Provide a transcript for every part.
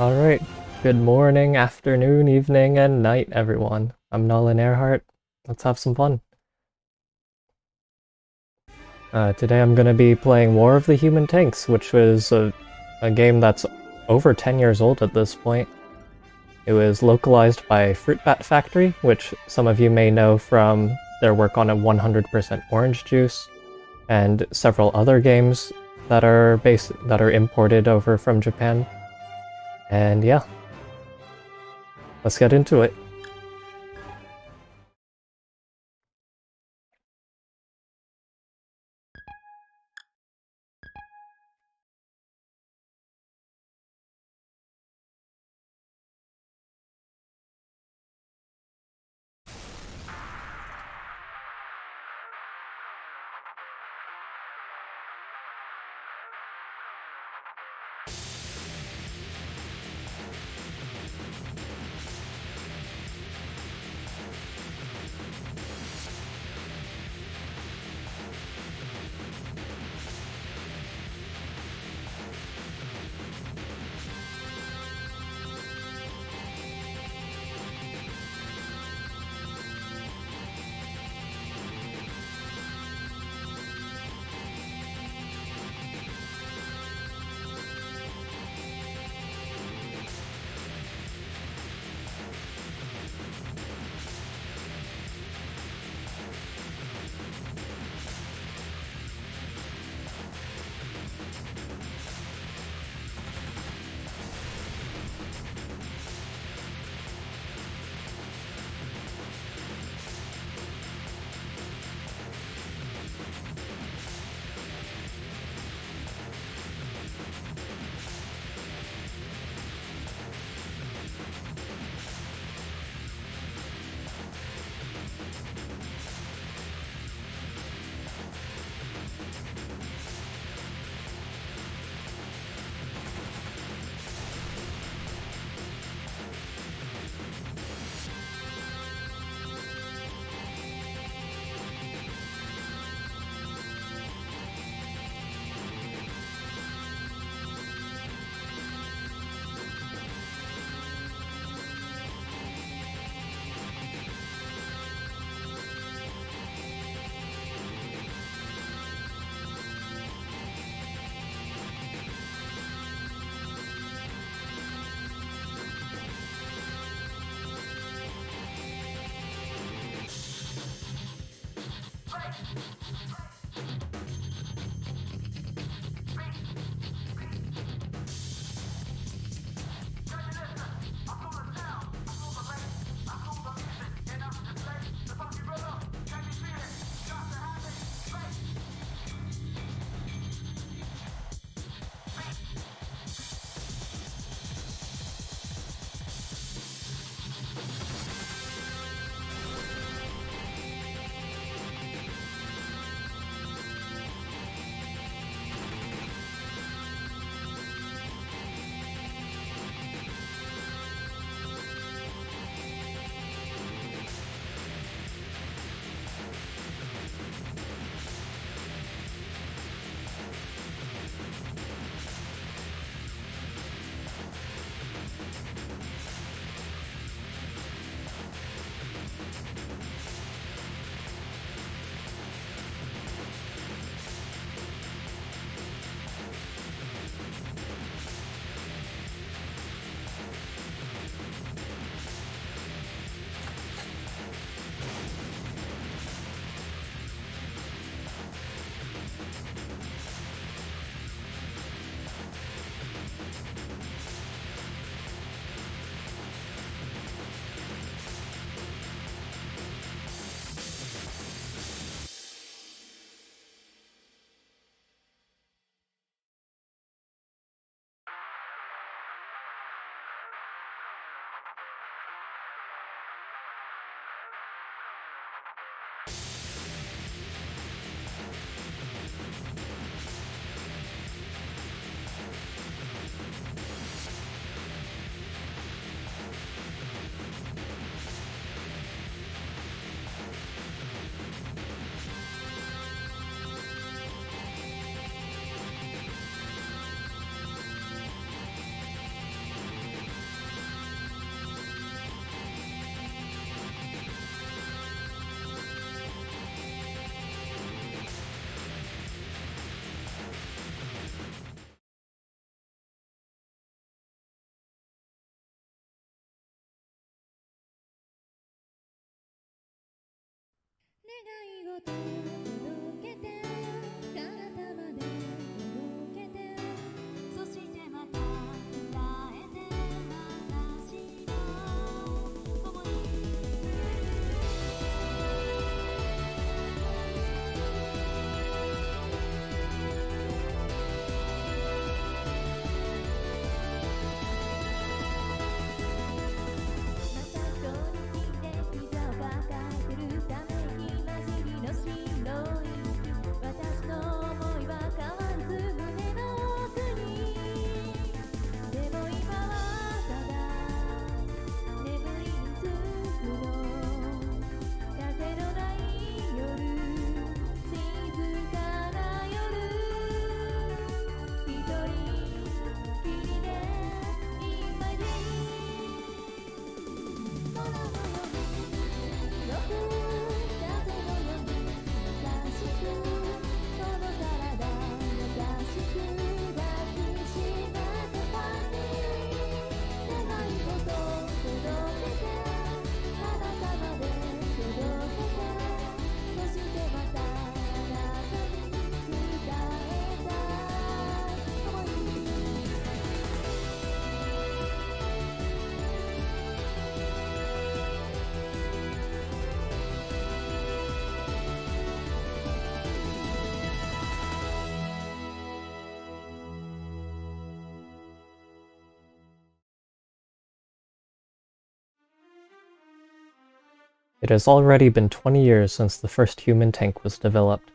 Alright, good morning, afternoon, evening, and night, everyone. I'm Nolan Earhart. Let's have some fun. Today I'm gonna be playing War of the Human Tanks, which was a game that's over 10 years old at this point. It was localized by Fruit Bat Factory, which some of you may know from their work on a 100% orange juice, and several other games that are imported over from Japan. And yeah, let's get into it. It has already been 20 years since the first human tank was developed.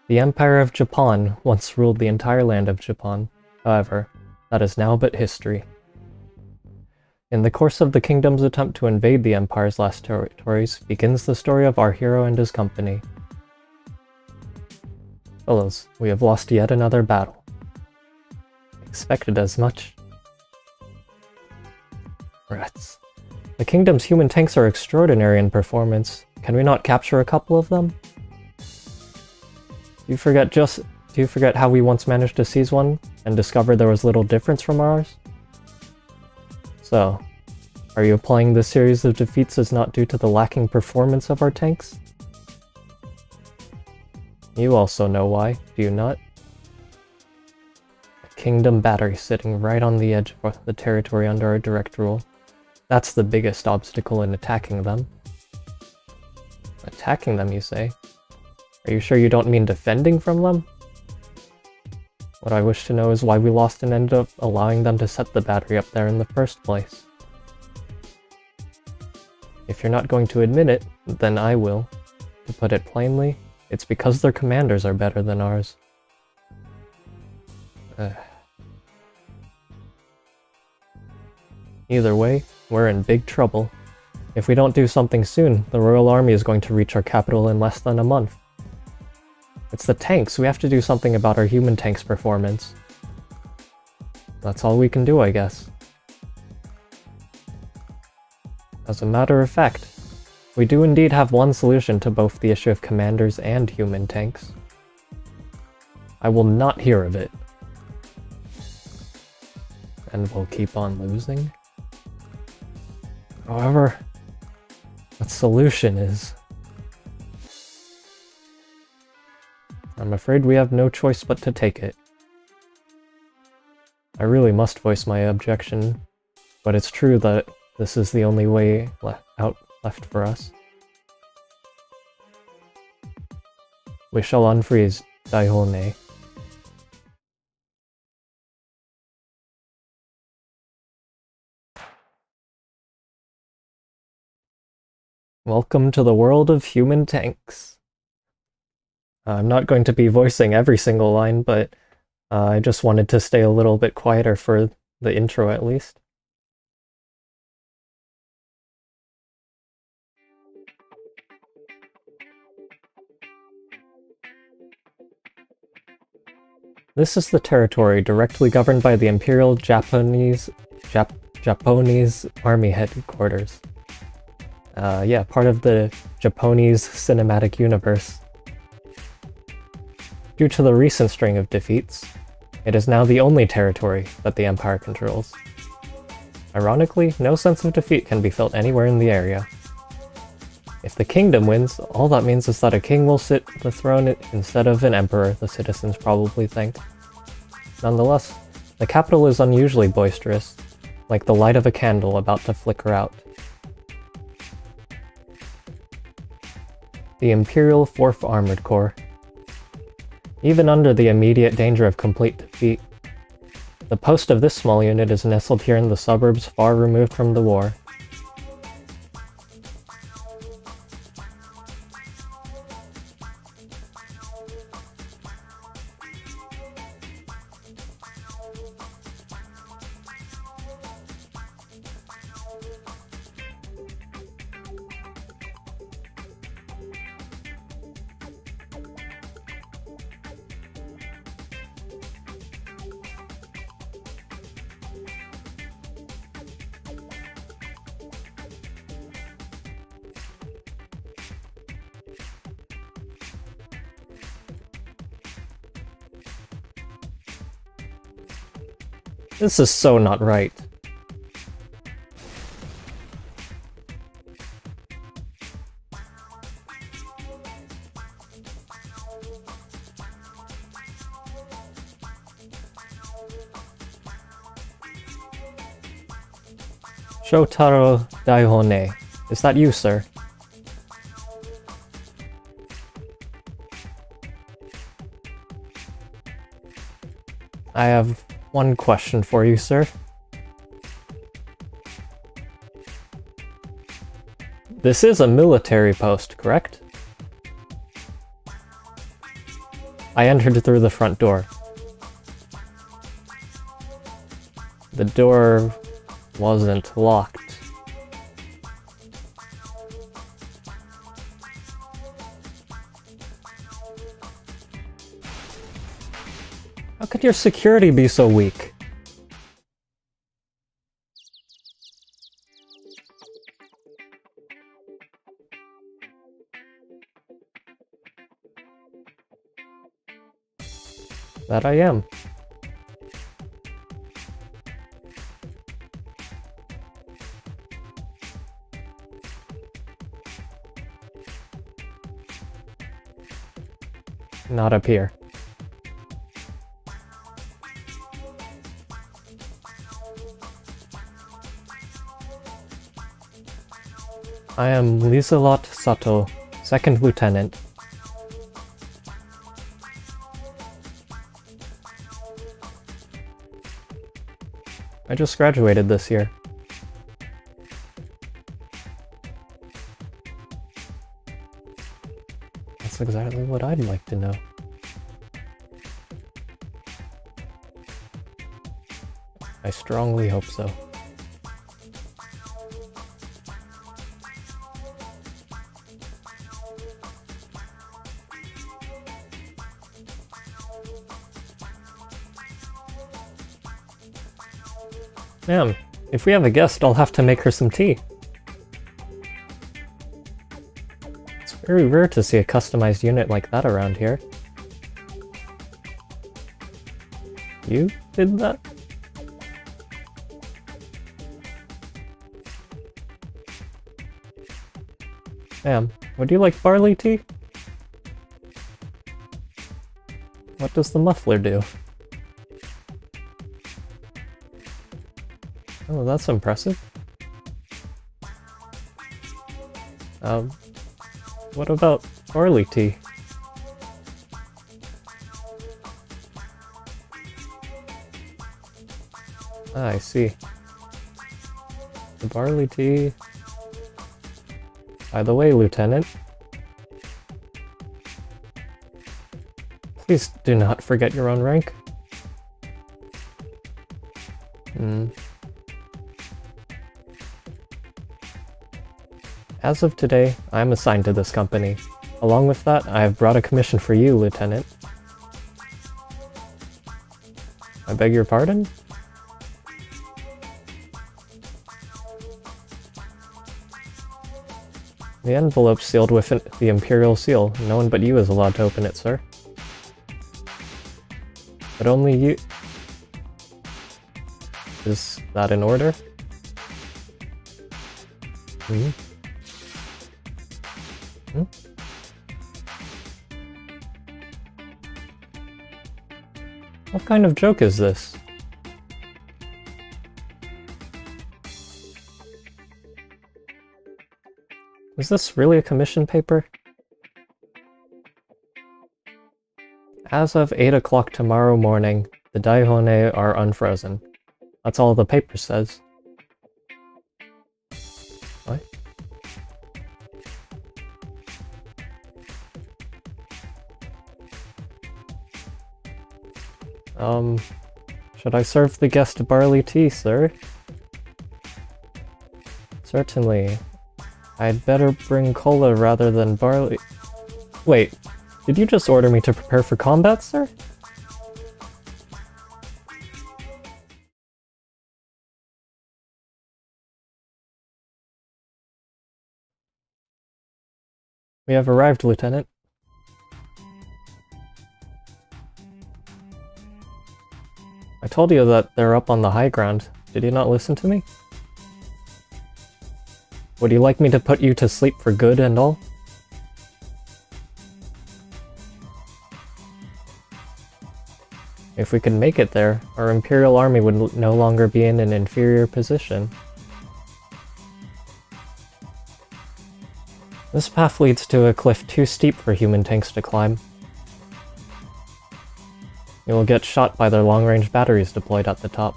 The Empire of Japan once ruled the entire land of Japan. However, that is now but history. In the course of the kingdom's attempt to invade the Empire's last territories begins the story of our hero and his company. Fellows, we have lost yet another battle. Expected as much. Rats. The kingdom's human tanks are extraordinary in performance. Can we not capture a couple of them? Do you forget how we once managed to seize one and discovered there was little difference from ours? So, are you implying this series of defeats is not due to the lacking performance of our tanks? You also know why, do you not? A kingdom battery sitting right on the edge of the territory under our direct rule. That's the biggest obstacle in attacking them. Attacking them, you say? Are you sure you don't mean defending from them? What I wish to know is why we lost and ended up allowing them to set the battery up there in the first place. If you're not going to admit it, then I will. To put it plainly, it's because their commanders are better than ours. Either way, we're in big trouble. If we don't do something soon, the Royal Army is going to reach our capital in less than a month. It's the tanks, we have to do something about our human tanks' performance. That's all we can do, I guess. As a matter of fact, we do indeed have one solution to both the issue of commanders and human tanks. I will not hear of it. And we'll keep on losing? However, what solution is? I'm afraid we have no choice but to take it. I really must voice my objection, but it's true that this is the only way left for us. We shall unfreeze Daihone. Welcome to the world of human tanks. I'm not going to be voicing every single line, but I just wanted to stay a little bit quieter for the intro at least. This is the territory directly governed by the Imperial Japanese Army headquarters. Yeah, part of the Japanese cinematic universe. Due to the recent string of defeats, it is now the only territory that the Empire controls. Ironically, no sense of defeat can be felt anywhere in the area. If the kingdom wins, all that means is that a king will sit the throne instead of an emperor, the citizens probably think. Nonetheless, the capital is unusually boisterous, like the light of a candle about to flicker out. The Imperial 4th Armored Corps. Even under the immediate danger of complete defeat, the post of this small unit is nestled here in the suburbs far removed from the war. This is so not right. Shotaro Daihone. Is that you, sir? I have one question for you, sir. This is a military post, correct? I entered through the front door. The door wasn't locked. How could your security be so weak? That I am. Not up here. I am Liselot Sato, 2nd Lieutenant. I just graduated this year. That's exactly what I'd like to know. I strongly hope so. Ma'am, if we have a guest, I'll have to make her some tea. It's very rare to see a customized unit like that around here. You did that? Ma'am, would you like barley tea? What does the muffler do? Oh, that's impressive. What about barley tea? Ah, I see. The barley tea... By the way, Lieutenant, please do not forget your own rank. As of today, I am assigned to this company. Along with that, I have brought a commission for you, Lieutenant. I beg your pardon? The envelope's sealed with the Imperial seal. No one but you is allowed to open it, sir. But only you... Is that in order? Hmm? What kind of joke is this? Is this really a commission paper? As of 8 o'clock tomorrow morning, the Daihone are unfrozen. That's all the paper says. What? Should I serve the guest barley tea, sir? Certainly. I'd better bring cola rather than barley... Wait, did you just order me to prepare for combat, sir? We have arrived, Lieutenant. I told you that they're up on the high ground. Did you not listen to me? Would you like me to put you to sleep for good and all? If we could make it there, our Imperial Army would no longer be in an inferior position. This path leads to a cliff too steep for human tanks to climb. You will get shot by their long-range batteries deployed at the top.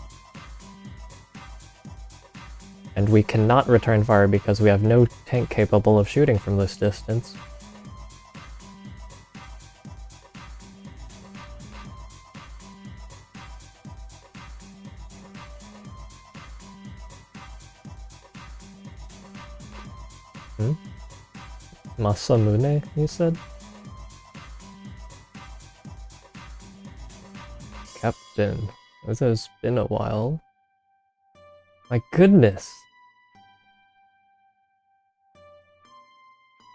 And we cannot return fire because we have no tank capable of shooting from this distance. Masamune, you said? Captain, this has been a while. My goodness!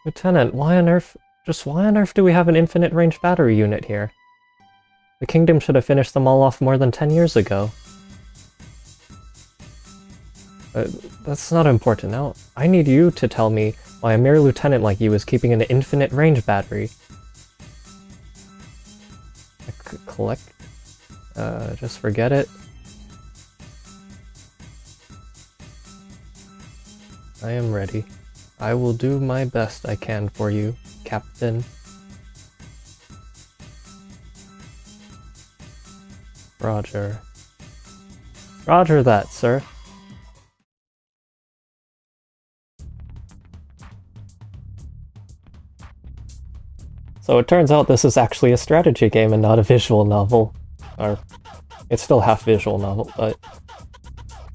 Lieutenant, why on earth do we have an infinite range battery unit here? The kingdom should have finished them all off more than 10 years ago. That's not important now. I need you to tell me why a mere lieutenant like you is keeping an infinite range battery. Collect? Just forget it. I am ready. I will do my best I can for you, Captain. Roger. Roger that, sir. So it turns out this is actually a strategy game and not a visual novel. Or, it's still half visual novel, but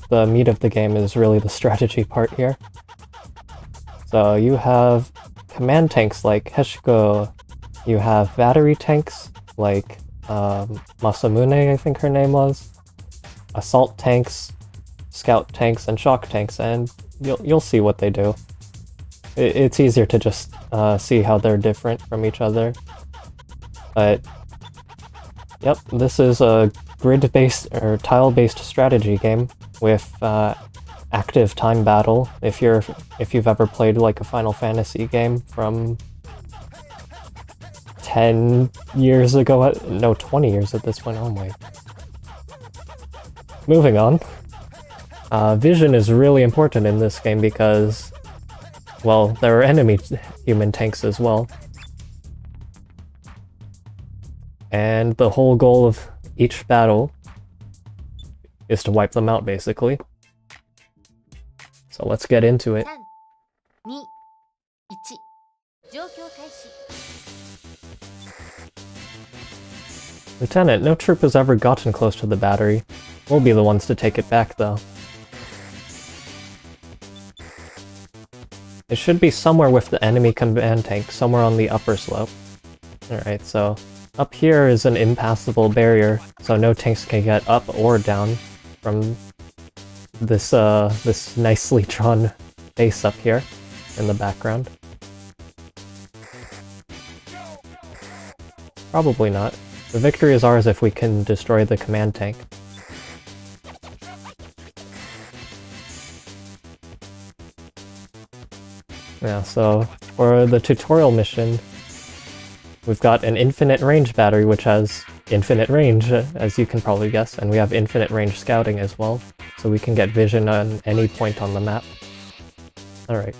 the meat of the game is really the strategy part here. So you have command tanks like Heshiko, you have battery tanks like Masamune, I think her name was, assault tanks, scout tanks, and shock tanks, and you'll see what they do. It's easier to just see how they're different from each other. But yep, this is a grid-based or tile-based strategy game with active time battle. If you've ever played like a Final Fantasy game from 10 years ago, no, 20 years at this point. Oh my. Moving on. Vision is really important in this game because, well, there are enemy human tanks as well. And the whole goal of each battle is to wipe them out, basically. So let's get into it. 3、2、1、状況開始。 Lieutenant, no troop has ever gotten close to the battery. We'll be the ones to take it back, though. It should be somewhere with the enemy command tank, somewhere on the upper slope. Alright, so up here is an impassable barrier, so no tanks can get up or down from this this nicely drawn base up here in the background. Probably not. The victory is ours if we can destroy the command tank. Yeah, so For the tutorial mission, we've got an infinite range battery, which has infinite range, as you can probably guess, and we have infinite range scouting as well, so we can get vision on any point on the map. Alright,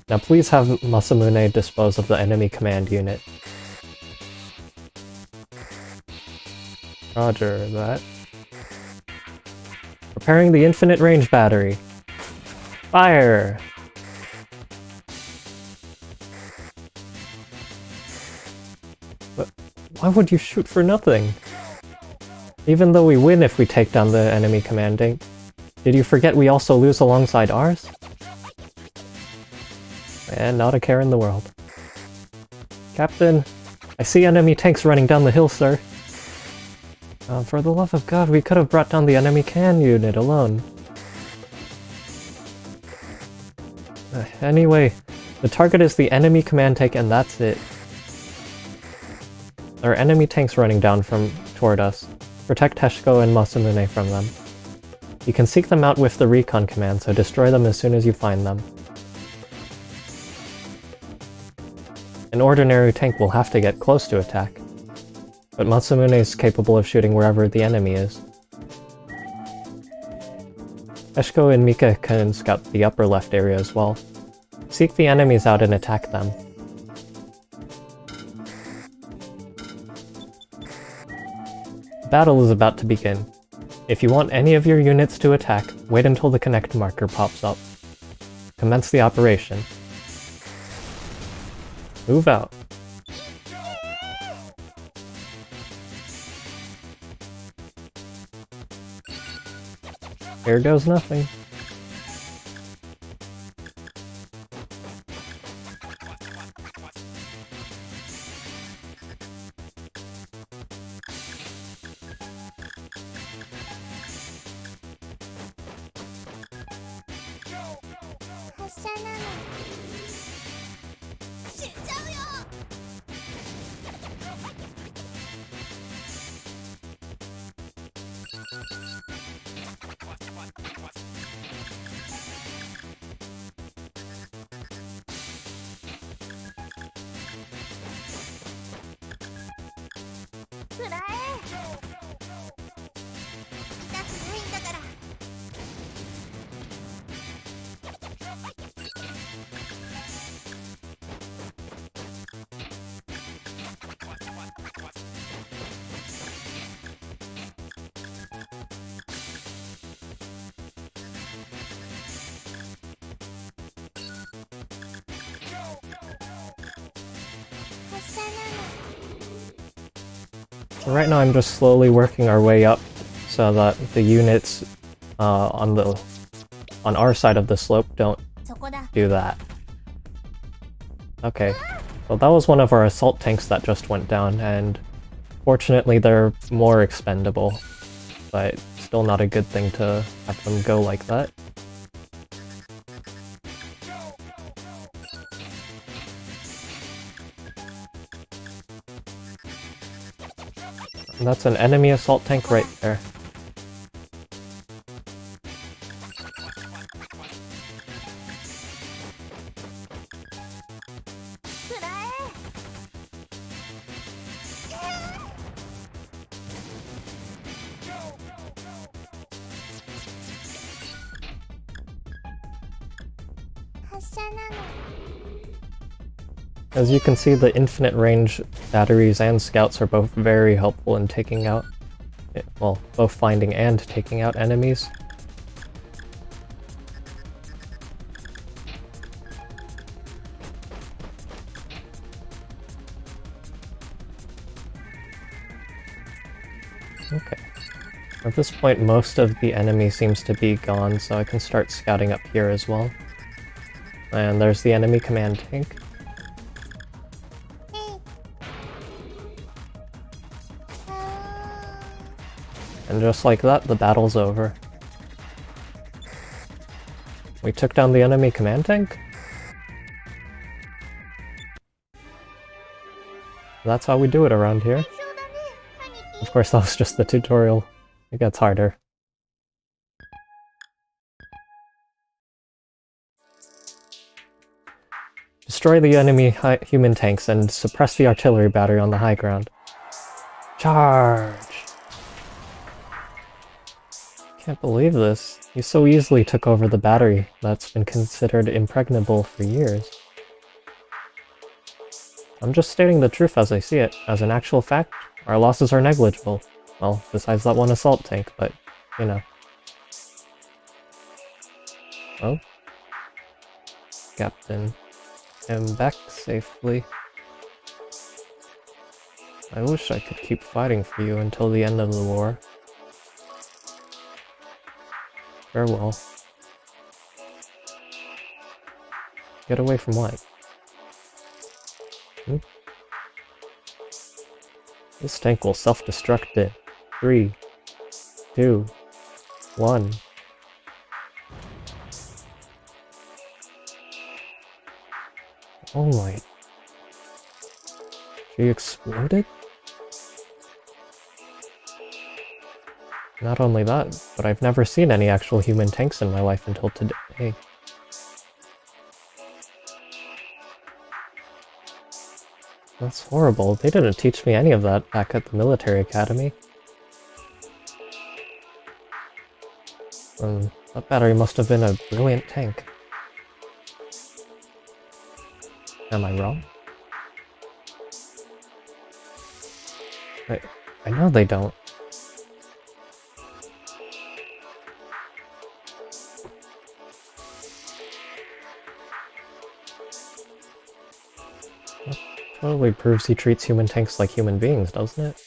now please have Masamune dispose of the enemy command unit. Roger that. Preparing the infinite range battery. Fire! But why would you shoot for nothing? Even though we win if we take down the enemy commanding, did you forget we also lose alongside ours? And not a care in the world. Captain, I see enemy tanks running down the hill, sir. For the love of God, we could have brought down the enemy can unit alone. Anyway, the target is the enemy command tank and that's it. There are enemy tanks running down toward us. Protect Heshiko and Masamune from them. You can seek them out with the recon command, so destroy them as soon as you find them. An ordinary tank will have to get close to attack, but Masamune is capable of shooting wherever the enemy is. Heshiko and Mika can scout the upper left area as well. Seek the enemies out and attack them. The battle is about to begin. If you want any of your units to attack, wait until the connect marker pops up. Commence the operation. Move out. Here goes nothing. Right now I'm just slowly working our way up so that the units on our side of the slope don't do that. Okay, so that was one of our assault tanks that just went down, and fortunately they're more expendable, but still not a good thing to have them go like that. And that's an enemy assault tank right there. As you can see, the infinite range batteries and scouts are both very helpful in taking out, well, both finding and taking out enemies. Okay. At this point, most of the enemy seems to be gone, so I can start scouting up here as well. And there's the enemy command tank. And just like that, the battle's over. We took down the enemy command tank? That's how we do it around here. Of course, that was just the tutorial. It gets harder. Destroy the enemy human tanks and suppress the artillery battery on the high ground. Charge! Can't believe this. You so easily took over the battery that's been considered impregnable for years. I'm just stating the truth as I see it. As an actual fact, our losses are negligible. Well, besides that one assault tank, but, you know. Oh. Captain. I'm back safely. I wish I could keep fighting for you until the end of the war. Farewell. Get away from what? This tank will self-destruct in 3, 2, 1. Oh my... She exploded? Not only that, but I've never seen any actual human tanks in my life until today. That's horrible. They didn't teach me any of that back at the military academy. That battery must have been a brilliant tank. Am I wrong? I know they don't. That totally proves he treats human tanks like human beings, doesn't it?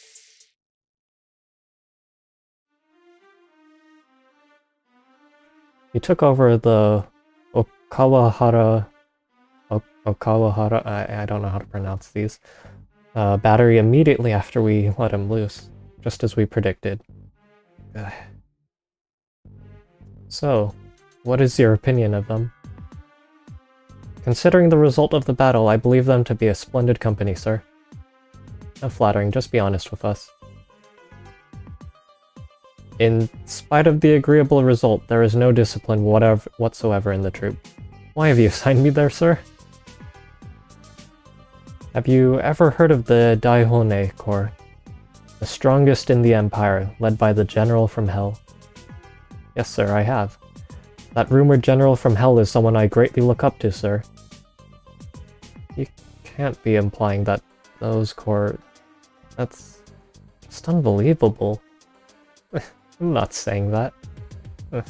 He took over the Okawahara... I don't know how to pronounce these. Battery immediately after we let him loose, just as we predicted. Ugh. So, what is your opinion of them? Considering the result of the battle, I believe them to be a splendid company, sir. No flattering, just be honest with us. In spite of the agreeable result, there is no discipline whatsoever in the troop. Why have you assigned me there, sir? Have you ever heard of the Daihone Corps? The strongest in the Empire, led by the General from Hell. Yes, sir, I have. That rumored General from Hell is someone I greatly look up to, sir. You can't be implying that those corps... That's just unbelievable. I'm not saying that.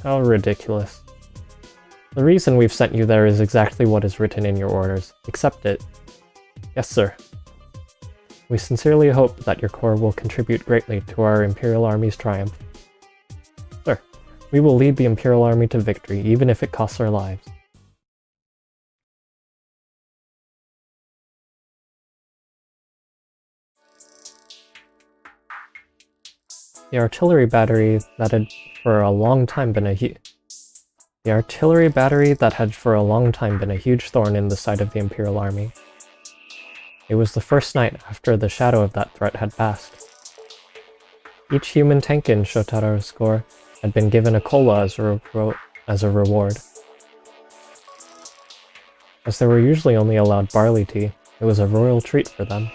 How ridiculous. The reason we've sent you there is exactly what is written in your orders. Accept it. Yes, sir. We sincerely hope that your corps will contribute greatly to our Imperial Army's triumph. Sir, we will lead the Imperial Army to victory, even if it costs our lives. The artillery battery that had for a long time been a huge thorn in the side of the Imperial Army. It was the first night after the shadow of that threat had passed. Each human tank in Shotaro's corps had been given a cola as a reward. As they were usually only allowed barley tea, it was a royal treat for them.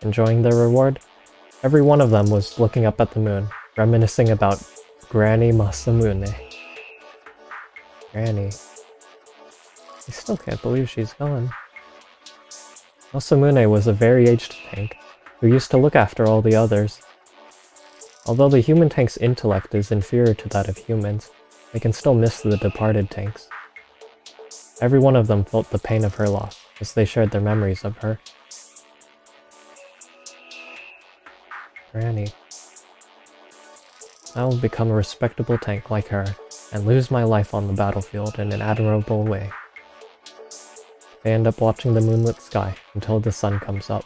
Enjoying their reward, every one of them was looking up at the moon, reminiscing about Granny Masamune. Granny. I still can't believe she's gone. Masamune was a very aged tank, who used to look after all the others. Although the human tank's intellect is inferior to that of humans, they can still miss the departed tanks. Every one of them felt the pain of her loss, as they shared their memories of her. Granny. I will become a respectable tank like her, and lose my life on the battlefield in an admirable way. They end up watching the moonlit sky until the sun comes up.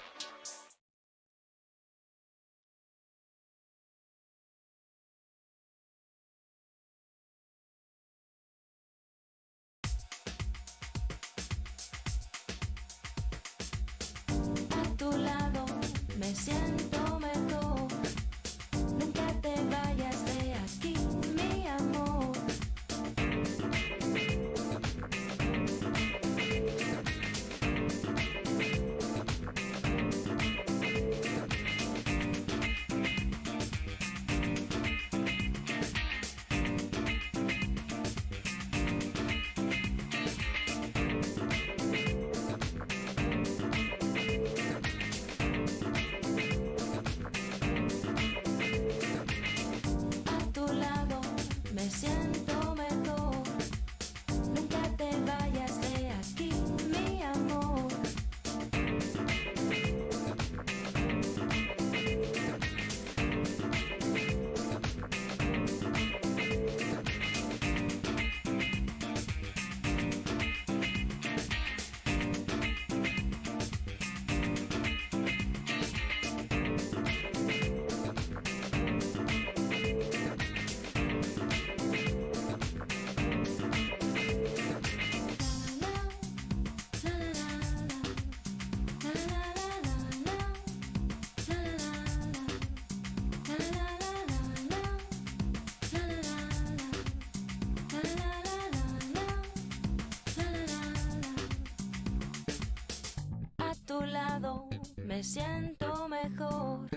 me siento mejor.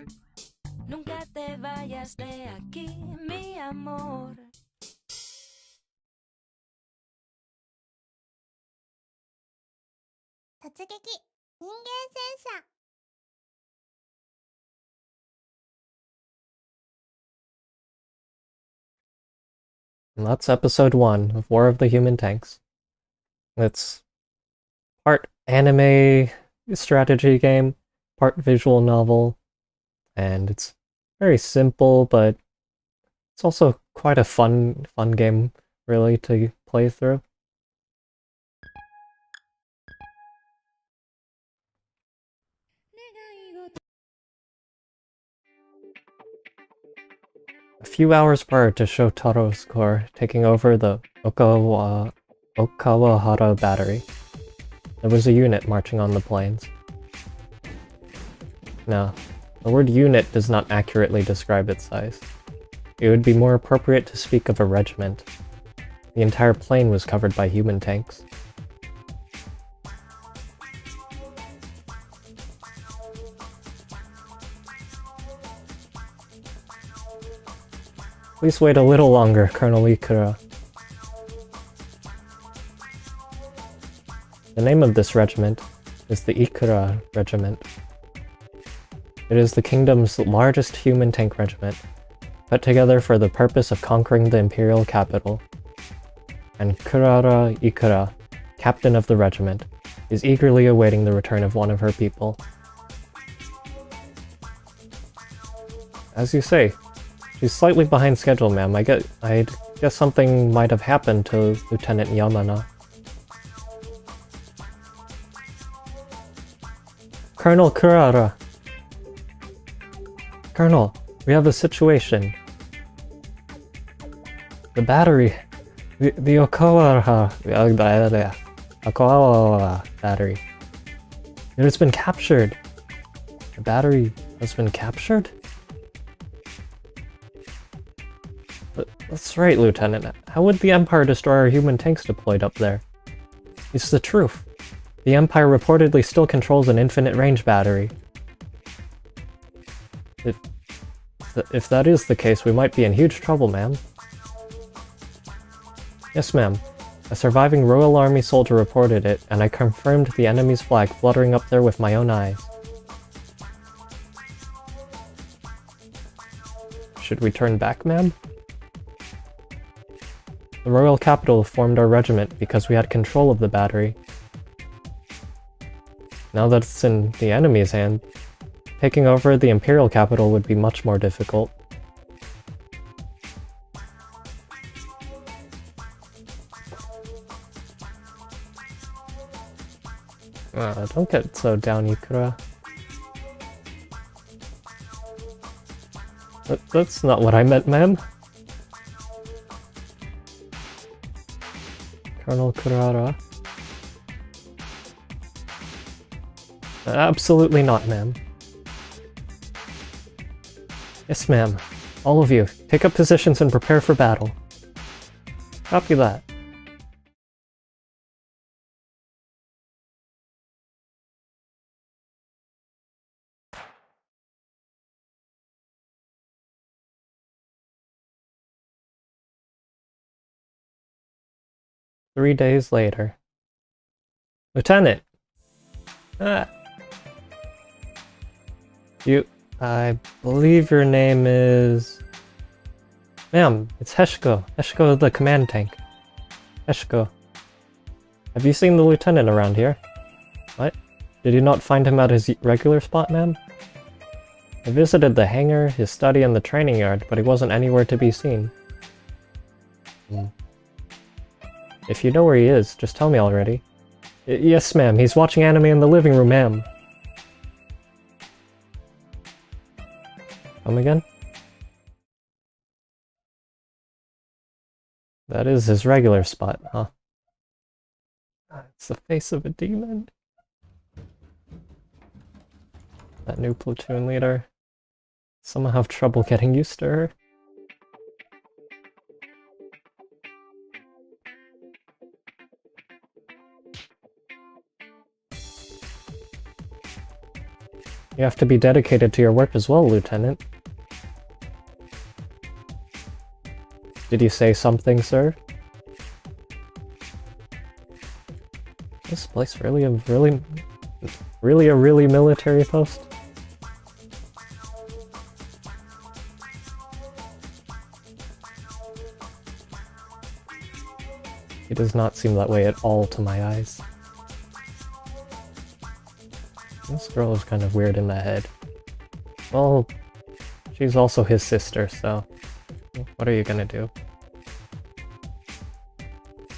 Nunca te vayas de aquí, mi amor. And that's episode 1 of War of the Human Tanks. It's part anime strategy game, part visual novel, and it's very simple, but it's also quite a fun game, really, to play through. A few hours prior to Shotaro's corps taking over the Okawahara battery, there was a unit marching on the plains. Now, the word unit does not accurately describe its size. It would be more appropriate to speak of a regiment. The entire plain was covered by human tanks. Please wait a little longer, Colonel Ikura. The name of this regiment is the Ikura Regiment. It is the kingdom's largest human tank regiment, put together for the purpose of conquering the imperial capital. And Kurara Ikura, captain of the regiment, is eagerly awaiting the return of one of her people. As you say, she's slightly behind schedule, ma'am. I guess something might have happened to Lieutenant Yamana. Colonel Kurara! Colonel, we have a situation. The battery... The Okawahara battery. It has been captured. The battery has been captured? That's right, Lieutenant. How would the Empire destroy our human tanks deployed up there? It's the truth. The Empire reportedly still controls an infinite range battery. If that is the case, we might be in huge trouble, ma'am. Yes, ma'am. A surviving Royal Army soldier reported it, and I confirmed the enemy's flag fluttering up there with my own eyes. Should we turn back, ma'am? The Royal Capital formed our regiment because we had control of the battery. Now that it's in the enemy's hand, taking over the Imperial Capital would be much more difficult. Don't get so down, Ikura. That's not what I meant, ma'am. Colonel Kurara. Absolutely not, ma'am. Yes, ma'am. All of you, take up positions and prepare for battle. Copy that. Three days later. Lieutenant! Ah. I believe your name is... Ma'am, it's Heshiko. Heshiko the command tank. Heshiko. Have you seen the lieutenant around here? What? Did you not find him at his regular spot, ma'am? I visited the hangar, his study, and the training yard, but he wasn't anywhere to be seen. If you know where he is, just tell me already. Yes, ma'am. He's watching anime in the living room, ma'am. Come again? That is his regular spot, huh? It's the face of a demon. That new platoon leader. Somehow have trouble getting used to her. You have to be dedicated to your work as well, Lieutenant. Did you say something, sir? This place really a really military post? It does not seem that way at all to my eyes. This girl is kind of weird in the head. Well, she's also his sister, so what are you gonna do?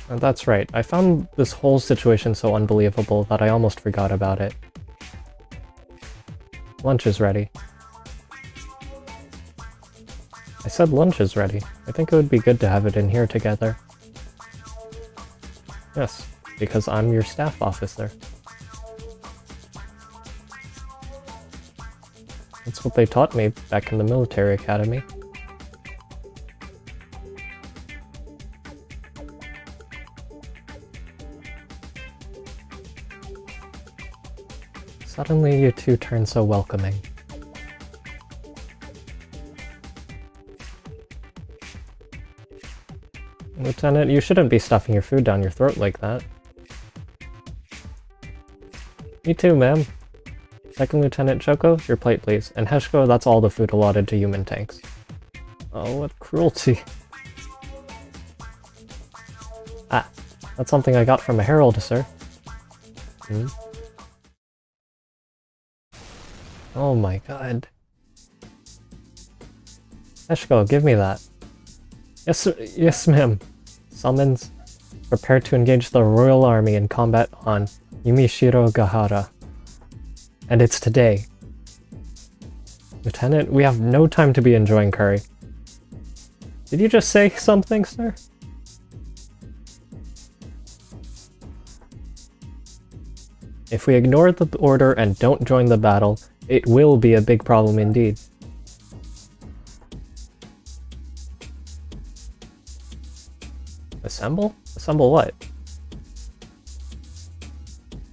And that's right, I found this whole situation so unbelievable that I almost forgot about it. Lunch is ready. I said lunch is ready. I think it would be good to have it in here together. Yes, because I'm your staff officer. That's what they taught me back in the military academy. Suddenly you two turn so welcoming. Lieutenant, you shouldn't be stuffing your food down your throat like that. Me too, ma'am. Second Lieutenant Choco, your plate please. And Heshko, that's all the food allotted to human tanks. Oh, what cruelty. Ah, that's something I got from a herald, sir. Hmm? Oh my god. Heshko, give me that. Yes, ma'am. Summons. Prepare to engage the Royal Army in combat on Yumishiro Gahara. And it's today. Lieutenant, we have no time to be enjoying curry. Did you just say something, sir? If we ignore the order and don't join the battle, it will be a big problem indeed. Assemble? Assemble what?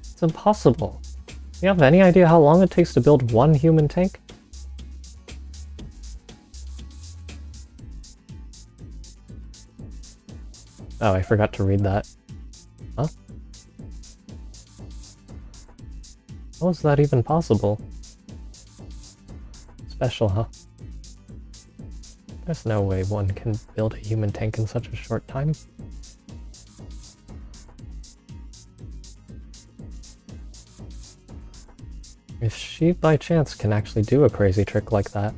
It's impossible. Do you have any idea how long it takes to build one human tank? Oh, I forgot to read that. Huh? How is that even possible? Special, huh? There's no way one can build a human tank in such a short time. If she by chance can actually do a crazy trick like that,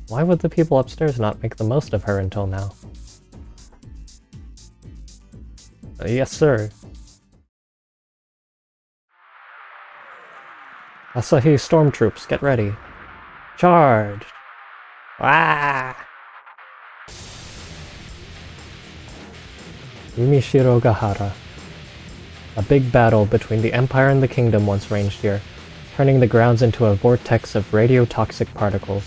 why would the people upstairs not make the most of her until now? Yes, sir. Asahi stormtroops, get ready. Charge! Ah! Yumishiro Gahara. A big battle between the Empire and the Kingdom once raged here, turning the grounds into a vortex of radiotoxic particles.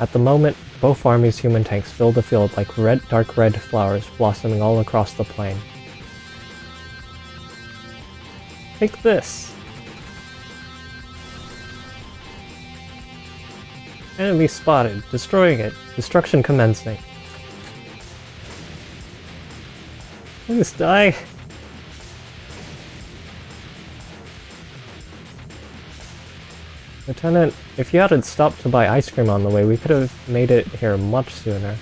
At the moment, both armies' human tanks fill the field like dark red flowers blossoming all across the plain. Take this! Enemy spotted, destroying it, destruction commencing. Please die! Lieutenant, if you hadn't stopped to buy ice cream on the way, we could have made it here much sooner.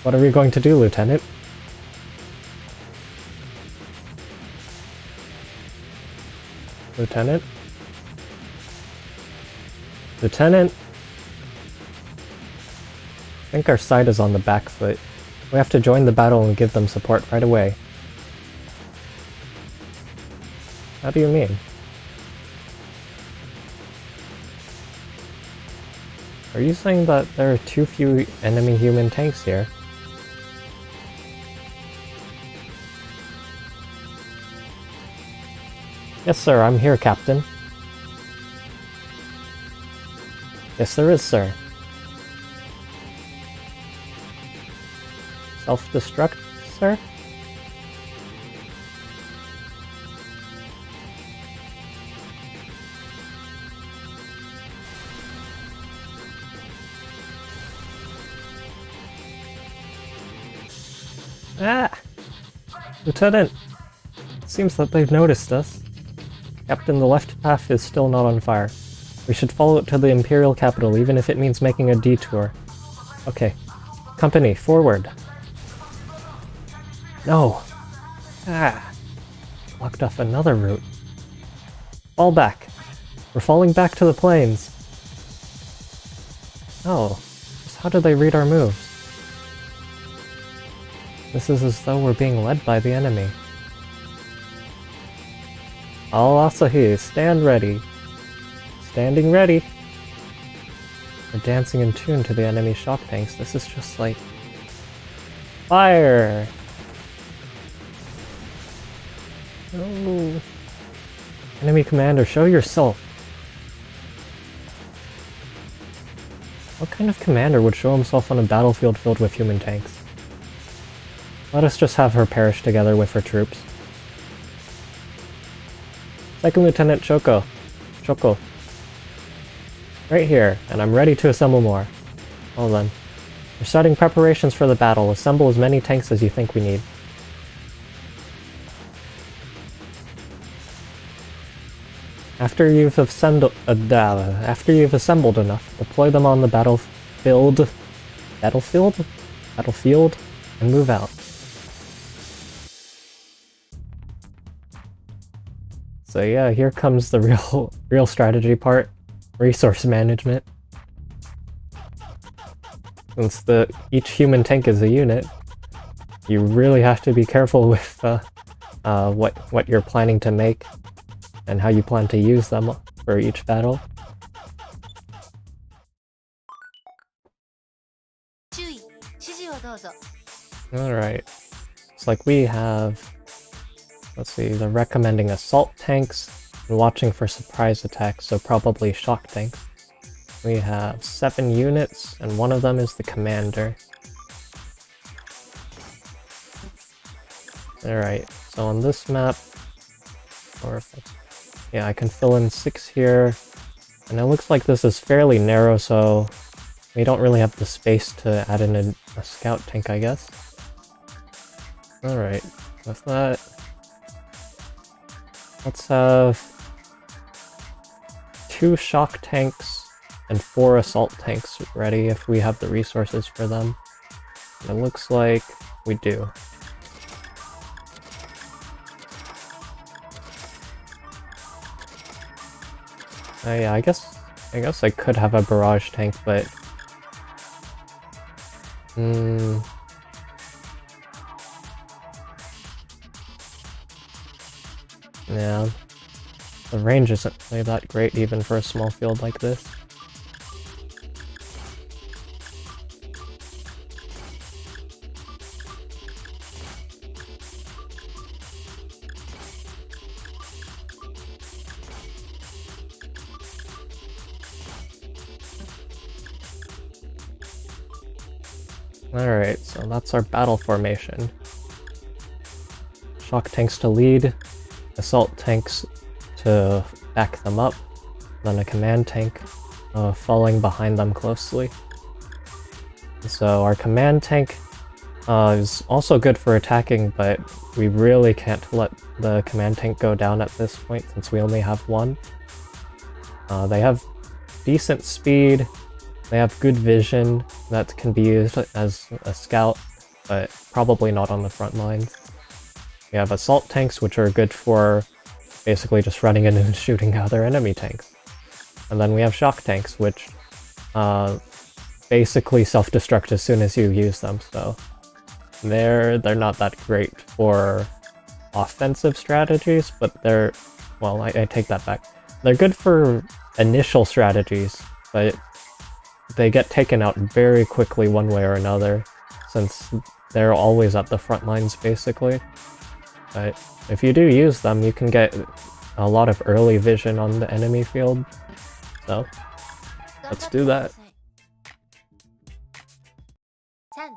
What are we going to do, Lieutenant? Lieutenant? Lieutenant? I think our side is on the back foot. We have to join the battle and give them support right away. How do you mean? Are you saying that there are too few enemy human tanks here? Yes, sir, I'm here, Captain. Yes, there is, sir. Self-destruct, sir? Ah! Lieutenant! Seems that they've noticed us. Captain, the left path is still not on fire. We should follow it to the Imperial capital, even if it means making a detour. Okay. Company, forward. No! Ah! Blocked off another route. Fall back! We're falling back to the plains! Oh. Just how do they read our moves? This is as though we're being led by the enemy. All Asahi, stand ready. Standing ready. We're dancing in tune to the enemy shock tanks. This is just like... Fire! Oh. Enemy commander, show yourself! What kind of commander would show himself on a battlefield filled with human tanks? Let us just have her perish together with her troops. Second Lieutenant Choco. Right here, and I'm ready to assemble more. Well then. We're starting preparations for the battle. Assemble as many tanks as you think we need. After you've assembled enough, deploy them on the battlefield, and move out. So yeah, here comes the real strategy part. Resource management. Since each human tank is a unit, you really have to be careful with what you're planning to make and how you plan to use them for each battle. 注意、指示をどうぞ。 Alright. It's like we have... Let's see, they're recommending assault tanks and watching for surprise attacks, so probably shock tanks. We have 7 units, and one of them is the commander. Alright, so on this map, yeah, I can fill in 6 here, and it looks like this is fairly narrow, so we don't really have the space to add in a scout tank, I guess. Alright, with that, let's have 2 shock tanks and 4 assault tanks ready if we have the resources for them. It looks like we do. Yeah, I guess I could have a barrage tank, but yeah, the range isn't really that great even for a small field like this. Alright, so that's our battle formation. Shock tanks to lead, assault tanks to back them up, then a command tank following behind them closely. So our command tank is also good for attacking, but we really can't let the command tank go down at this point since we only have one. They have decent speed, they have good vision that can be used as a scout, but probably not on the front lines. We have assault tanks, which are good for basically just running in and shooting other enemy tanks. And then we have shock tanks, which basically self-destruct as soon as you use them, so they're not that great for offensive strategies, but they're... well, I take that back. They're good for initial strategies, but they get taken out very quickly one way or another, since they're always at the front lines basically. But if you do use them, you can get a lot of early vision on the enemy field. So, let's do that. 3、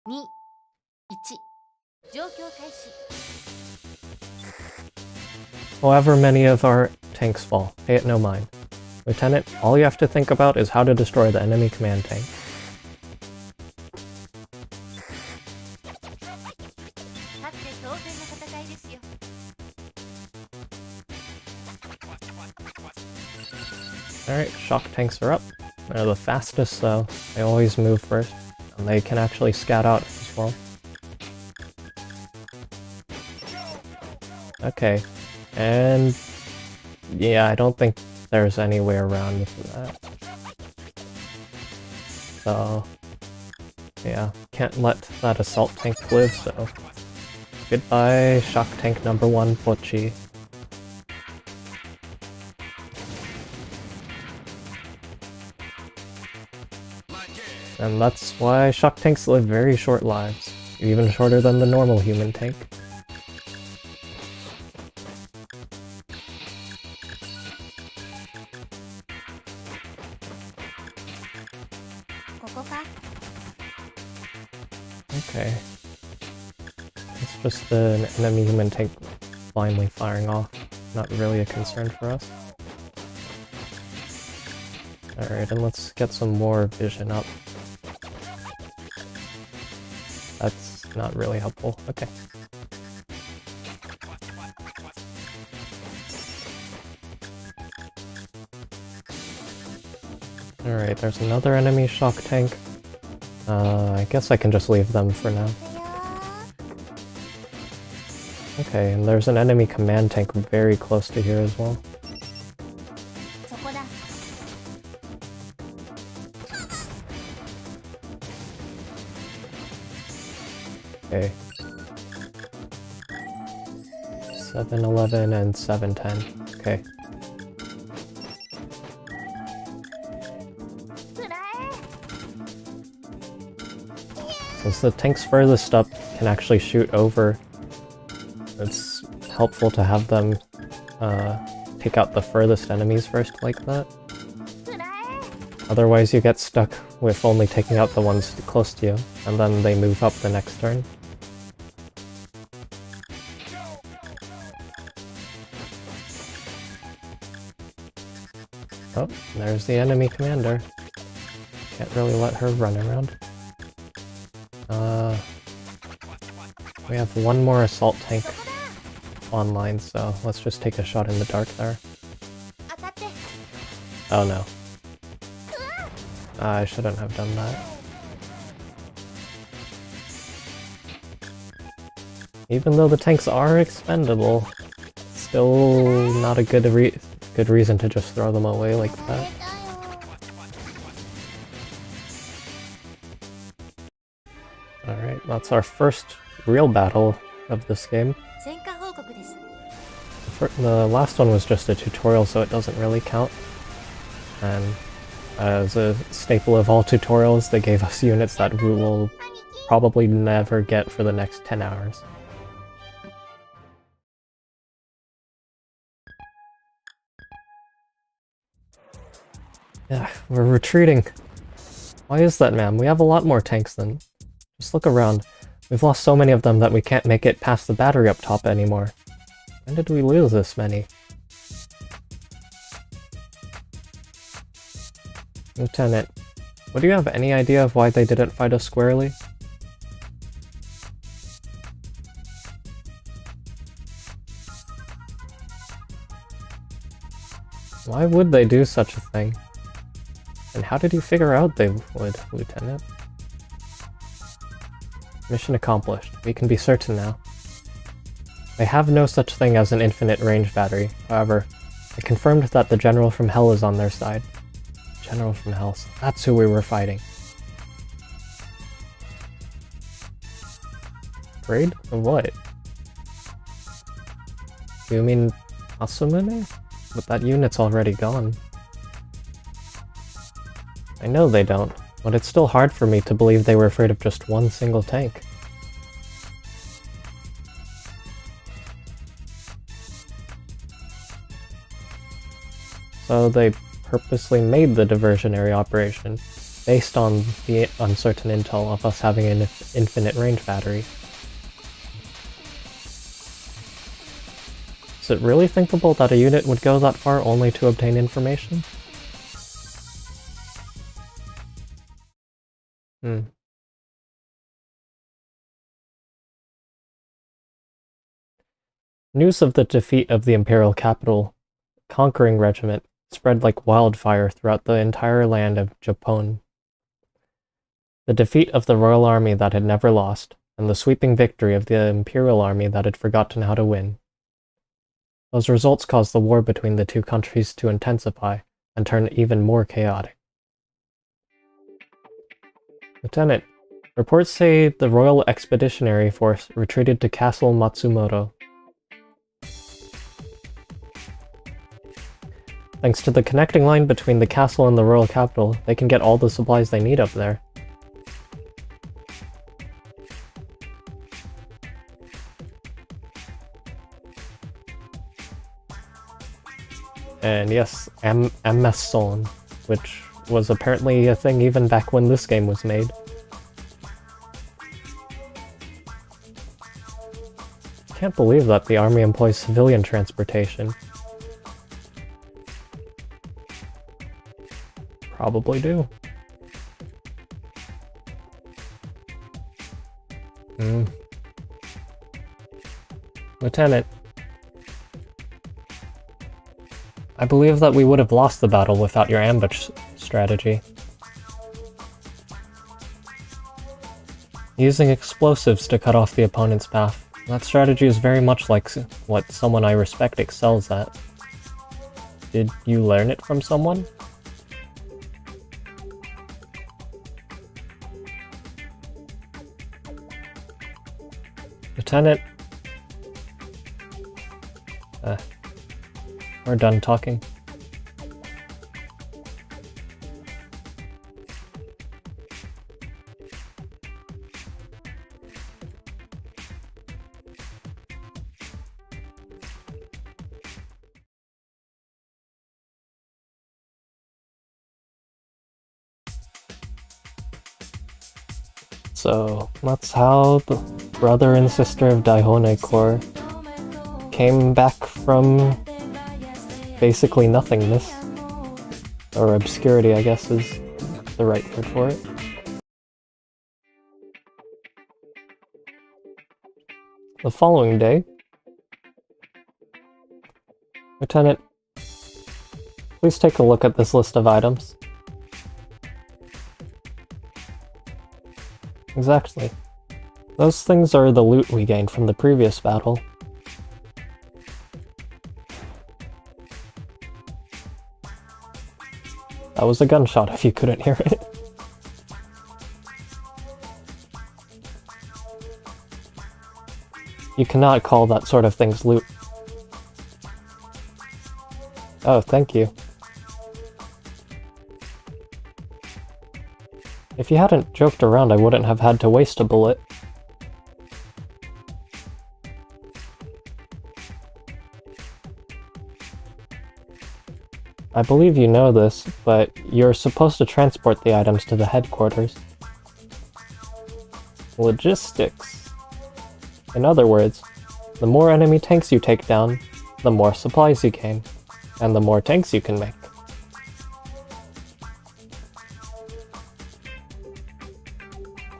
2、1、状況開始。 However many of our tanks fall, pay it no mind. Lieutenant, all you have to think about is how to destroy the enemy command tank. Alright, shock tanks are up. They're the fastest, so they always move first. And they can actually scout out as well. Okay, and yeah, I don't think there's any way around that. So yeah, can't let that assault tank live, so goodbye shock tank number 1, Pochi. And that's why shock tanks live very short lives, even shorter than the normal human tank. Okay. It's just an enemy human tank blindly firing off. Not really a concern for us. Alright, and let's get some more vision up. That's not really helpful. Okay. Alright, there's another enemy shock tank. I guess I can just leave them for now. Okay, and there's an enemy command tank very close to here as well. Okay. 711 and 710. Okay. Since the tanks furthest up can actually shoot over, it's helpful to have them take out the furthest enemies first like that. Otherwise you get stuck with only taking out the ones close to you, and then they move up the next turn. Oh, there's the enemy commander. Can't really let her run around. We have one more assault tank online, so let's just take a shot in the dark there. Oh no. I shouldn't have done that. Even though the tanks are expendable, still not a good reason to just throw them away like that. Alright, that's our first real battle of this game. The last one was just a tutorial, so it doesn't really count. And as a staple of all tutorials, they gave us units that we will probably never get for the next 10 hours. Yeah, we're retreating. Why is that, ma'am? We have a lot more tanks than... Just look around. We've lost so many of them that we can't make it past the battery up top anymore. When did we lose this many? Lieutenant, would you have any idea of why they didn't fight us squarely? Why would they do such a thing? And how did you figure out they would, Lieutenant? Mission accomplished. We can be certain now. They have no such thing as an infinite range battery. However, they confirmed that the General from Hell is on their side. General from Hell. So that's who we were fighting. Afraid of what? You mean Asumune? But that unit's already gone. I know they don't, but it's still hard for me to believe they were afraid of just one single tank. So they purposely made the diversionary operation based on the uncertain intel of us having an infinite range battery. Is it really thinkable that a unit would go that far only to obtain information? News of the defeat of the Imperial capital conquering regiment spread like wildfire throughout the entire land of Japon. The defeat of the royal army that had never lost, and the sweeping victory of the imperial army that had forgotten how to win. Those results caused the war between the two countries to intensify and turn even more chaotic. Lieutenant, reports say the Royal Expeditionary Force retreated to Castle Matsumoto. Thanks to the connecting line between the castle and the royal capital, they can get all the supplies they need up there. And yes, Amazon, which was apparently a thing even back when this game was made. Can't believe that the army employs civilian transportation. Probably do. Lieutenant, I believe that we would have lost the battle without your ambush strategy. Using explosives to cut off the opponent's path. That strategy is very much like what someone I respect excels at. Did you learn it from someone? Lieutenant? We're done talking. So, that's how the brother and sister of Daihone Corps came back from basically nothingness. Or obscurity, I guess, is the right word for it. The following day, Lieutenant, please take a look at this list of items. Exactly. Those things are the loot we gained from the previous battle. That was a gunshot if you couldn't hear it. You cannot call that sort of thing's loot. Oh, thank you. If you hadn't joked around, I wouldn't have had to waste a bullet. I believe you know this, but you're supposed to transport the items to the headquarters. Logistics. In other words, the more enemy tanks you take down, the more supplies you gain, and the more tanks you can make.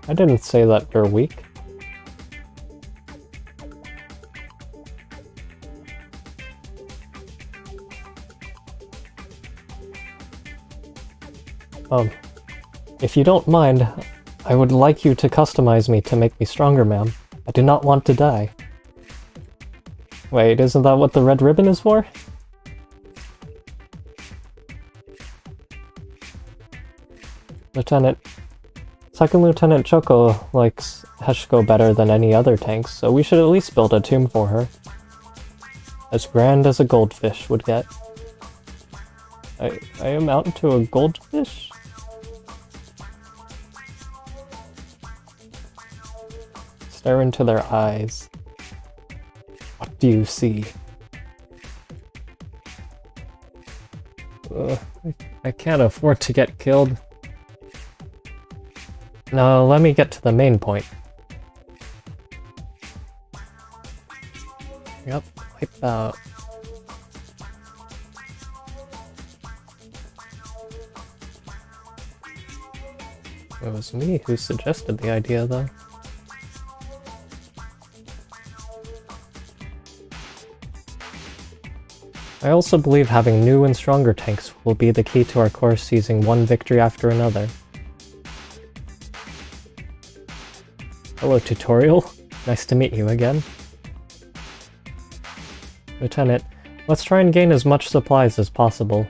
I didn't say that you're weak. If you don't mind, I would like you to customize me to make me stronger, ma'am. I do not want to die. Wait, isn't that what the red ribbon is for? Lieutenant, Second Lieutenant Choco likes Heshiko better than any other tanks, so we should at least build a tomb for her. As grand as a goldfish would get. I amount to a goldfish? Stare into their eyes. What do you see? I can't afford to get killed. Now, let me get to the main point. Yep, wipe out. It was me who suggested the idea, though. I also believe having new and stronger tanks will be the key to our course seizing one victory after another. Hello, tutorial. Nice to meet you again. Lieutenant, let's try and gain as much supplies as possible.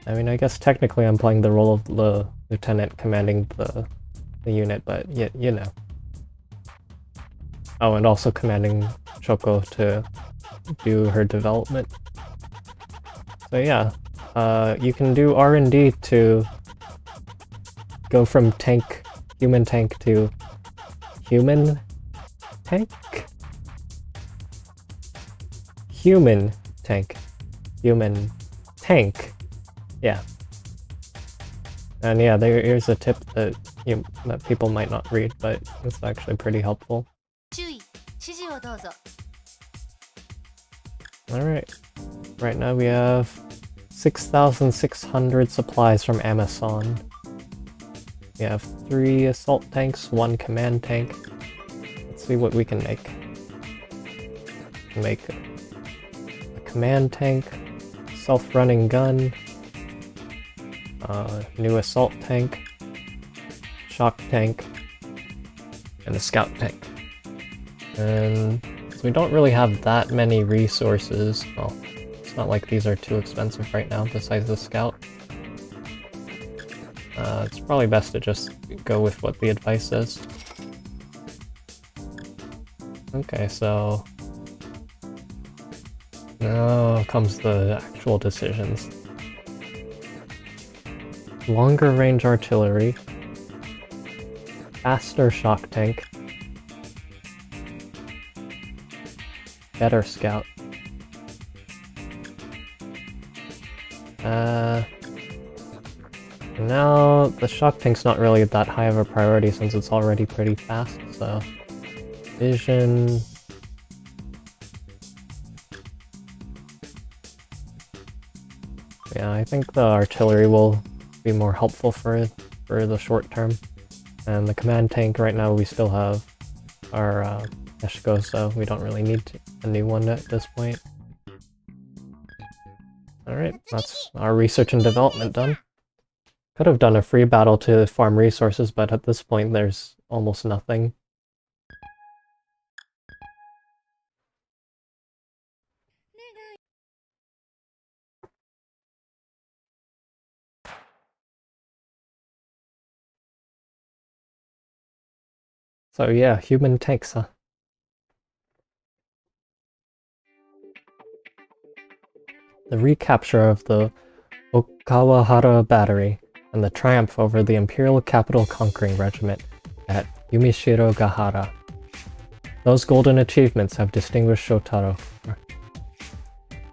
I mean, I guess technically I'm playing the role of the lieutenant commanding the unit, but you know. Oh, and also commanding Choco to do her development. So yeah, you can do R&D to go from human tank to human tank? Human tank. Human tank. Yeah. And yeah, here's a tip that people might not read, but it's actually pretty helpful. 注意、指示をどうぞ。 Alright. Right now we have 6,600 supplies from Amazon. We have 3 assault tanks, 1 command tank. Let's see what we can make. Make a command tank, self-running gun, new assault tank, shock tank, and a scout tank. And so we don't really have that many resources. Well, it's not like these are too expensive right now besides the scout. It's probably best to just go with what the advice says. Okay, so now comes the actual decisions. Longer range artillery, faster shock tank, better scout. Now the shock tank's not really that high of a priority since it's already pretty fast, so vision. Yeah, I think the artillery will be more helpful for the short term. And the command tank, right now we still have our Eshko, so we don't really need a new one at this point. Alright, that's our research and development done. Could have done a free battle to farm resources, but at this point there's almost nothing. So yeah, human tanks, huh? The recapture of the Okawahara Battery and the triumph over the Imperial Capital Conquering Regiment at Yumishiro-Gahara. Those golden achievements have distinguished Shotaro.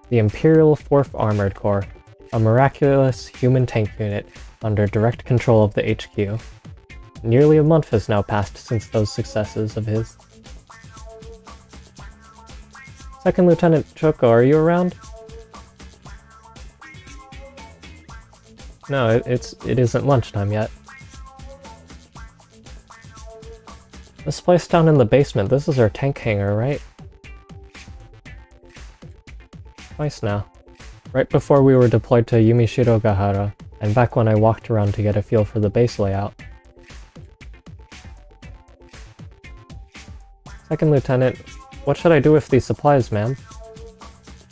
The Imperial 4th Armored Corps, a miraculous human tank unit under direct control of the HQ. Nearly a month has now passed since those successes of his. Second Lieutenant Choco, are you around? No, it isn't lunchtime yet. This place down in the basement, this is our tank hangar, right? Twice now. Right before we were deployed to Yumishiro-Gahara, and back when I walked around to get a feel for the base layout. Second Lieutenant, what should I do with these supplies, ma'am?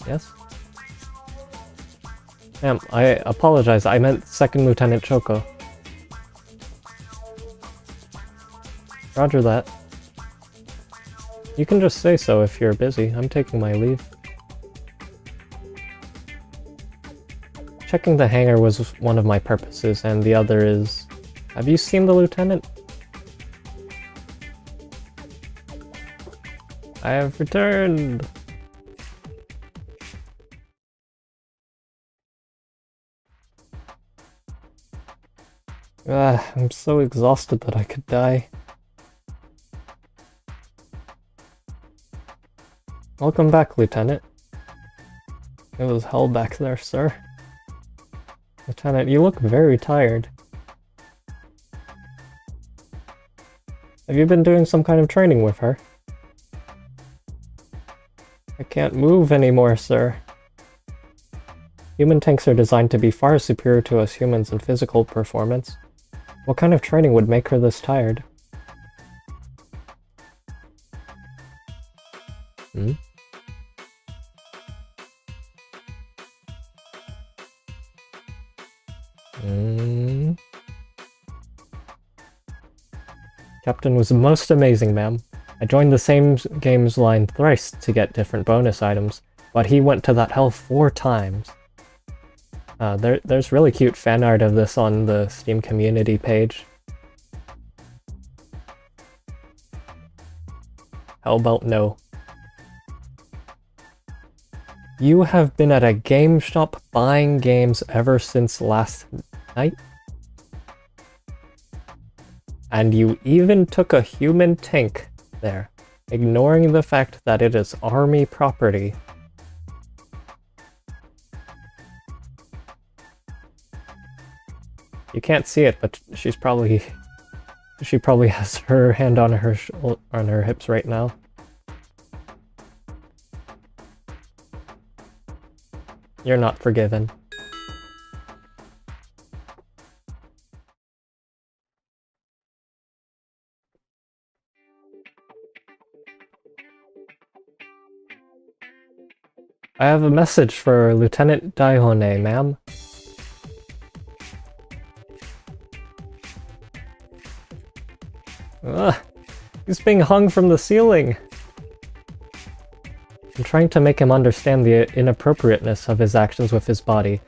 Yes? Ma'am, I apologize, I meant Second Lieutenant Choco. Roger that. You can just say so if you're busy. I'm taking my leave. Checking the hangar was one of my purposes, and the other is... Have you seen the Lieutenant? I have returned! I'm so exhausted that I could die. Welcome back, Lieutenant. It was hell back there, sir. Lieutenant, you look very tired. Have you been doing some kind of training with her? I can't move anymore, sir. Human tanks are designed to be far superior to us humans in physical performance. What kind of training would make her this tired? Hmm? Captain was most amazing, ma'am. I joined the same games line thrice to get different bonus items, but he went to that hell 4 times. There's really cute fan art of this on the Steam community page. How about no? You have been at a game shop buying games ever since last night? And you even took a human tank there, ignoring the fact that it is army property. You can't see it, but she probably has her hand on her hips right now. You're not forgiven. I have a message for Lieutenant Daihone, ma'am. Ugh, he's being hung from the ceiling. I'm trying to make him understand the inappropriateness of his actions with his body,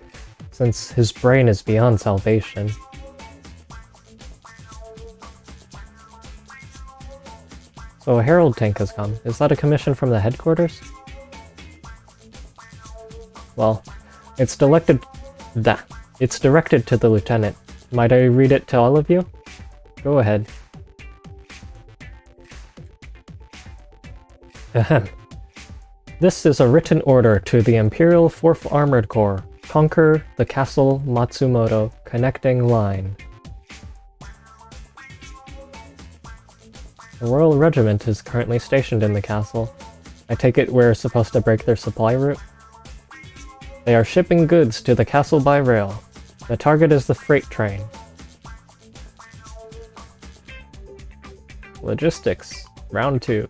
since his brain is beyond salvation. So a Herald tank has come. Is that a commission from the headquarters? Well, it's directed to the lieutenant. Might I read it to all of you? Go ahead. Ahem. This is a written order to the Imperial 4th Armored Corps. Conquer the Castle Matsumoto connecting line. The Royal Regiment is currently stationed in the castle. I take it we're supposed to break their supply route? They are shipping goods to the castle by rail. The target is the freight train. Logistics. Round 2.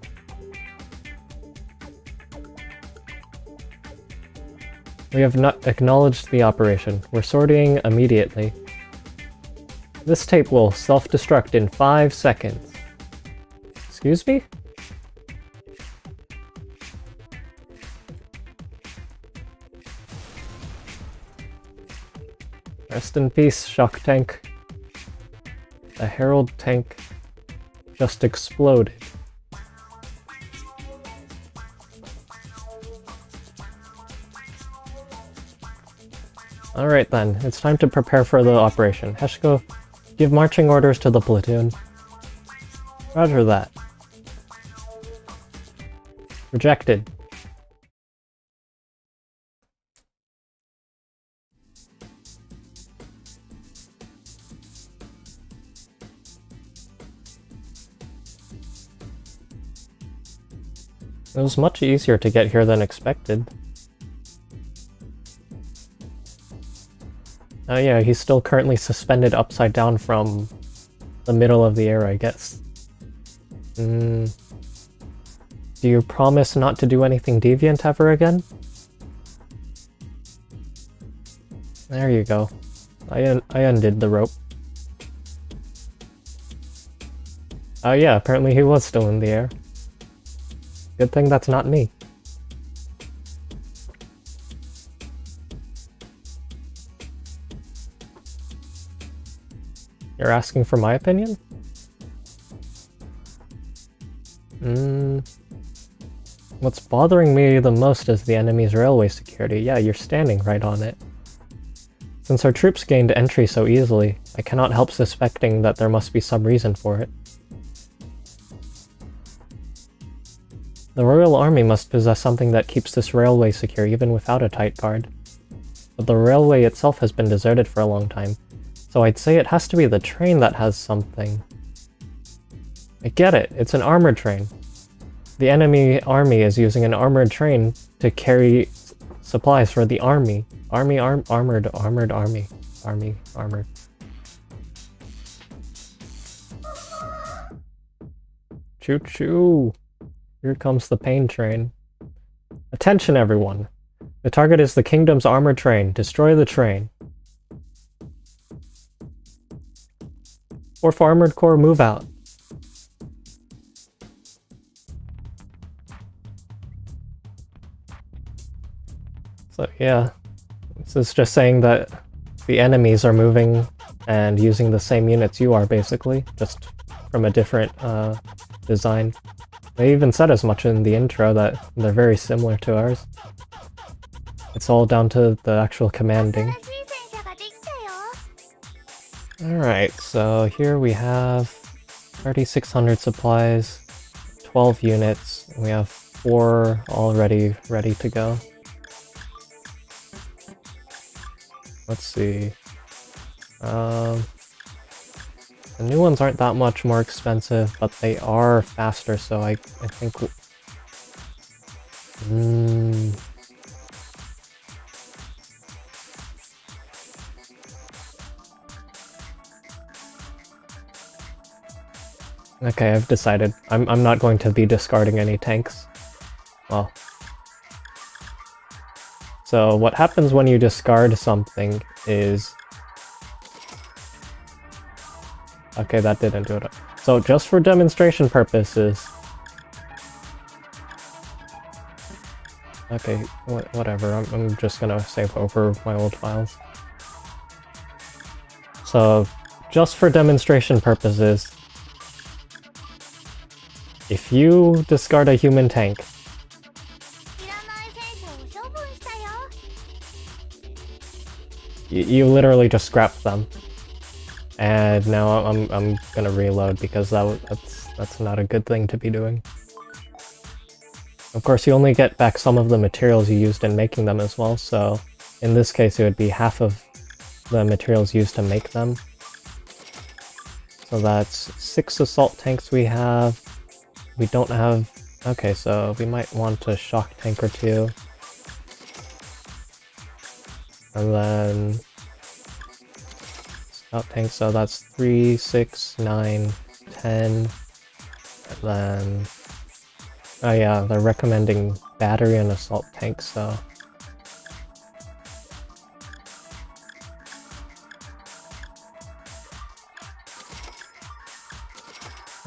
We have not acknowledged the operation. We're sorting immediately. This tape will self-destruct in 5 seconds. Excuse me? Rest in peace, Shock Tank. The Herald tank just exploded. Alright then, it's time to prepare for the operation. Heshiko, give marching orders to the platoon. Roger that. Rejected. It was much easier to get here than expected. Oh yeah, he's still currently suspended upside down from the middle of the air, I guess. Do you promise not to do anything deviant ever again? There you go. I undid the rope. Oh yeah, apparently he was still in the air. Good thing that's not me. You're asking for my opinion? What's bothering me the most is the enemy's railway security. Yeah, you're standing right on it. Since our troops gained entry so easily, I cannot help suspecting that there must be some reason for it. The Royal Army must possess something that keeps this railway secure even without a tight guard. But the railway itself has been deserted for a long time, so I'd say it has to be the train that has something. I get it, it's an armored train. the enemy army is using an armored train to carry supplies for the army. Armored army. Armored. Choo choo! Here comes the pain train. Attention everyone! The target is the kingdom's armored train. Destroy the train. 4th Armored Corps, move out. So yeah, this is just saying that the enemies are moving and using the same units you are, basically, just from a different design. They even said as much in the intro that they're very similar to ours. It's all down to the actual commanding. Alright, so here we have 3,600 supplies, 12 units, and we have 4 already ready to go. Let's see. The new ones aren't that much more expensive, but they are faster, so I think... Okay, I've decided. I'm not going to be discarding any tanks. Well... So what happens when you discard something is... Okay, that didn't do it. So just for demonstration purposes... Okay, whatever, I'm just gonna save over my old files. So, just for demonstration purposes, if you discard a human tank, you literally just scrap them. And now I'm gonna reload because that's not a good thing to be doing. Of course, you only get back some of the materials you used in making them as well, so in this case it would be half of the materials used to make them. So that's 6 assault tanks we have. We don't have... Okay, so we might want a shock tank or 2. And then... scout tanks, so that's 3, 6, 9, 10. And then... Oh yeah, they're recommending battery and assault tanks, so...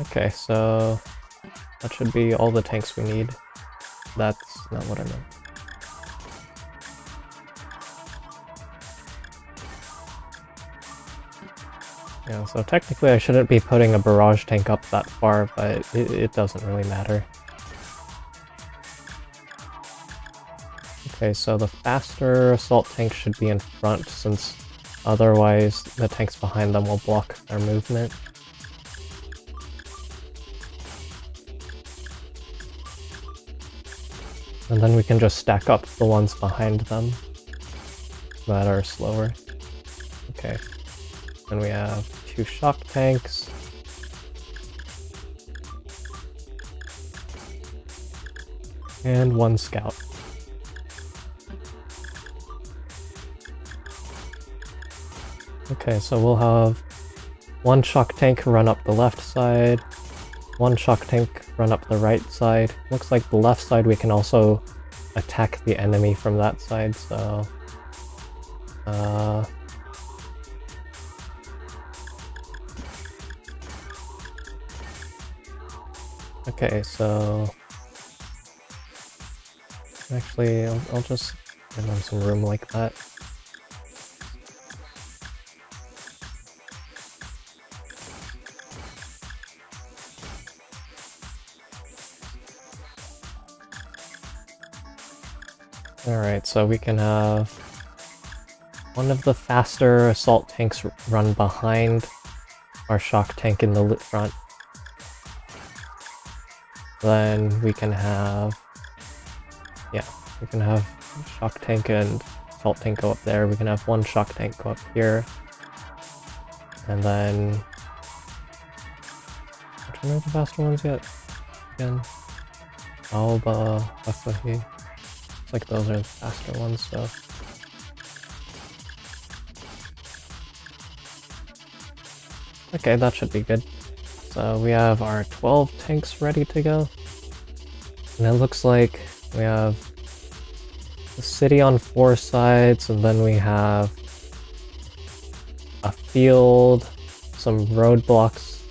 Okay, so... that should be all the tanks we need. That's not what I meant. Yeah, so technically I shouldn't be putting a barrage tank up that far, but it doesn't really matter. Okay, so the faster assault tanks should be in front, since otherwise the tanks behind them will block their movement. And then we can just stack up the ones behind them that are slower. Okay. Then we have 2 shock tanks. And 1 scout. Okay, so we'll have 1 shock tank run up the left side, 1 shock tank run up the right side. Looks like the left side we can also attack the enemy from that side, so... Okay, so... Actually, I'll just give them some room like that. Alright, so we can have one of the faster assault tanks run behind our shock tank in the front. Then we can have... yeah, we can have shock tank and assault tank go up there. We can have 1 shock tank go up here. And then... which one are the faster ones yet? Again? Aoba, Asahi. It's like those are the faster ones, so. Okay, that should be good. So we have our 12 tanks ready to go. And it looks like we have the city on 4 sides, and then we have a field, some roadblocks,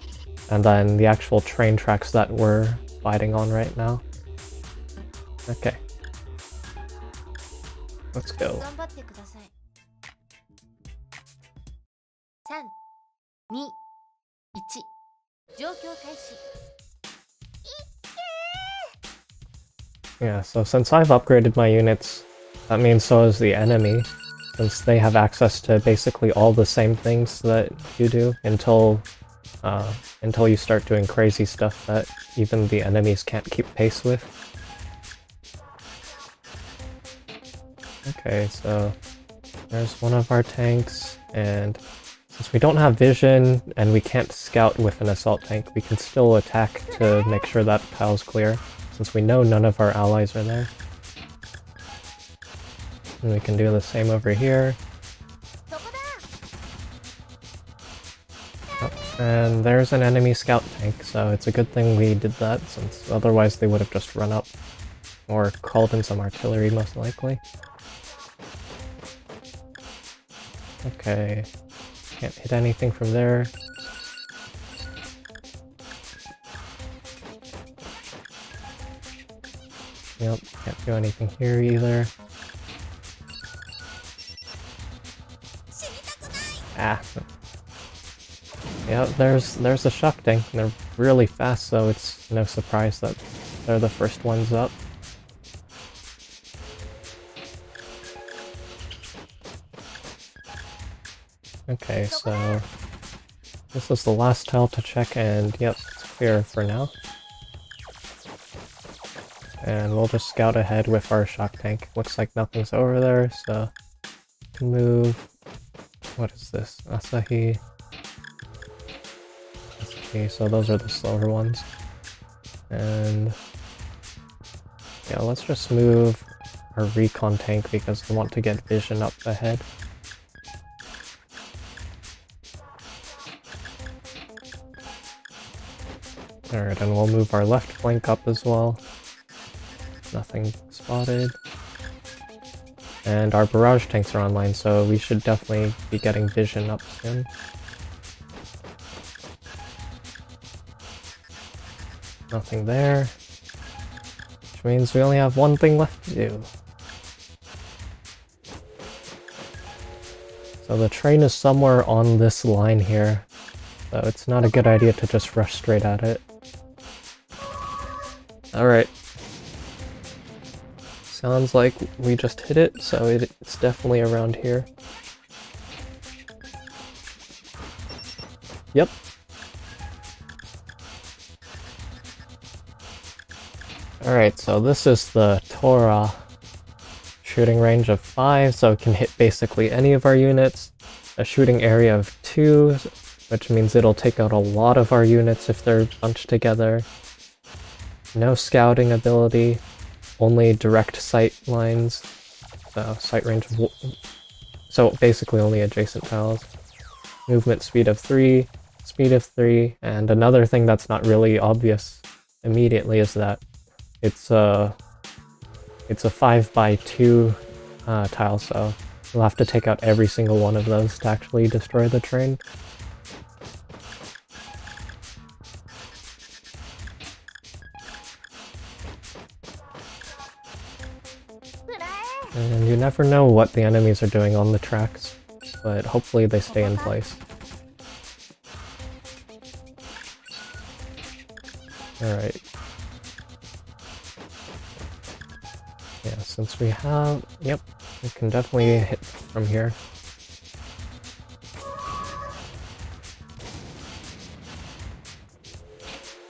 and then the actual train tracks that we're fighting on right now. Okay. Let's go. 頑張ってください。3、2、1、状況開始。 Yeah, so since I've upgraded my units, that means so is the enemy, since they have access to basically all the same things that you do until you start doing crazy stuff that even the enemies can't keep pace with. Okay, so there's one of our tanks, and since we don't have vision and we can't scout with an assault tank, we can still attack to make sure that tile's clear, since we know none of our allies are there. And we can do the same over here. Oh, and there's an enemy scout tank, so it's a good thing we did that, since otherwise they would have just run up. Or called in some artillery, most likely. Okay, can't hit anything from there. Yep, can't do anything here either. Ah. Yep, there's a shock tank. They're really fast, so it's no surprise that they're the first ones up. Okay, so this is the last tile to check, and yep, it's clear for now. And we'll just scout ahead with our shock tank. Looks like nothing's over there, so move. What is this? Asahi. Okay, so those are the slower ones. And yeah, let's just move our recon tank because we want to get vision up ahead. Alright, and we'll move our left flank up as well. Nothing spotted. And our barrage tanks are online, so we should definitely be getting vision up soon. Nothing there. Which means we only have one thing left to do. So the train is somewhere on this line here, so it's not a good idea to just rush straight at it. Alright. Sounds like we just hit it, so it's definitely around here. Yep. Alright, so this is the Tora shooting range of 5, so it can hit basically any of our units. A shooting area of 2, which means it'll take out a lot of our units if they're bunched together. No scouting ability, only direct sight lines, so sight range of so basically only adjacent tiles. Movement speed of 3, speed of 3, and another thing that's not really obvious immediately is that it's a 5x2 tile, so you'll have to take out every single one of those to actually destroy the train. And you never know what the enemies are doing on the tracks, but hopefully they stay in place. Alright. Yeah, since we have... Yep, we can definitely hit from here.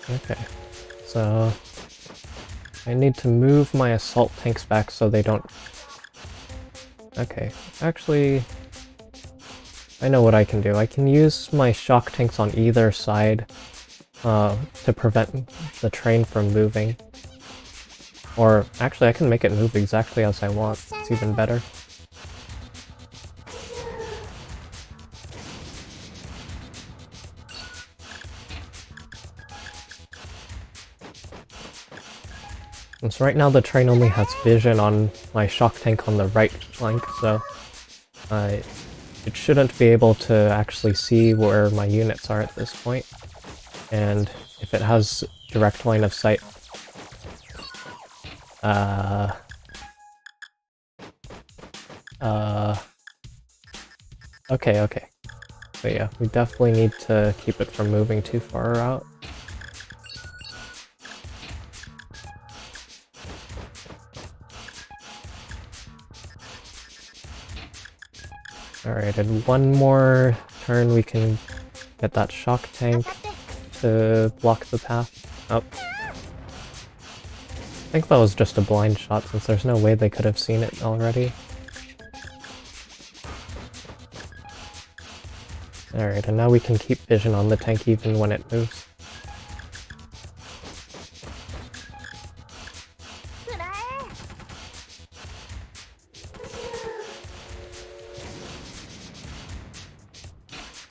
Okay, so... I need to move my assault tanks back so they don't... Okay, actually... I know what I can do. I can use my shock tanks on either side to prevent the train from moving. Or actually I can make it move exactly as I want. It's even better. And so right now the train only has vision on my shock tank on the right flank, so it shouldn't be able to actually see where my units are at this point. And if it has direct line of sight, okay. But yeah, we definitely need to keep it from moving too far out. Alright, in one more turn we can get that shock tank to block the path. Oh. I think that was just a blind shot since there's no way they could have seen it already. Alright, and now we can keep vision on the tank even when it moves.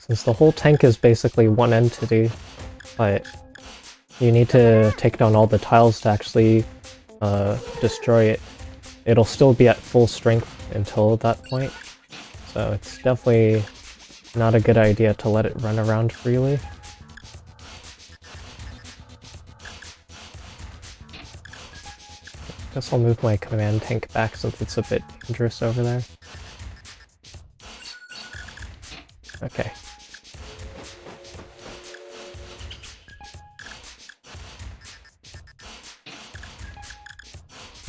Since the whole tank is basically one entity, but you need to take down all the tiles to actually destroy it. It'll still be at full strength until that point, so it's definitely not a good idea to let it run around freely. Guess I'll move my command tank back since it's a bit dangerous over there. Okay.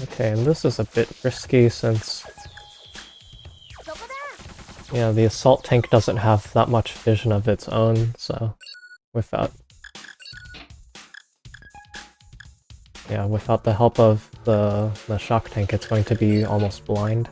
Okay, and this is a bit risky since, yeah, the assault tank doesn't have that much vision of its own, so without the help of the shock tank, it's going to be almost blind.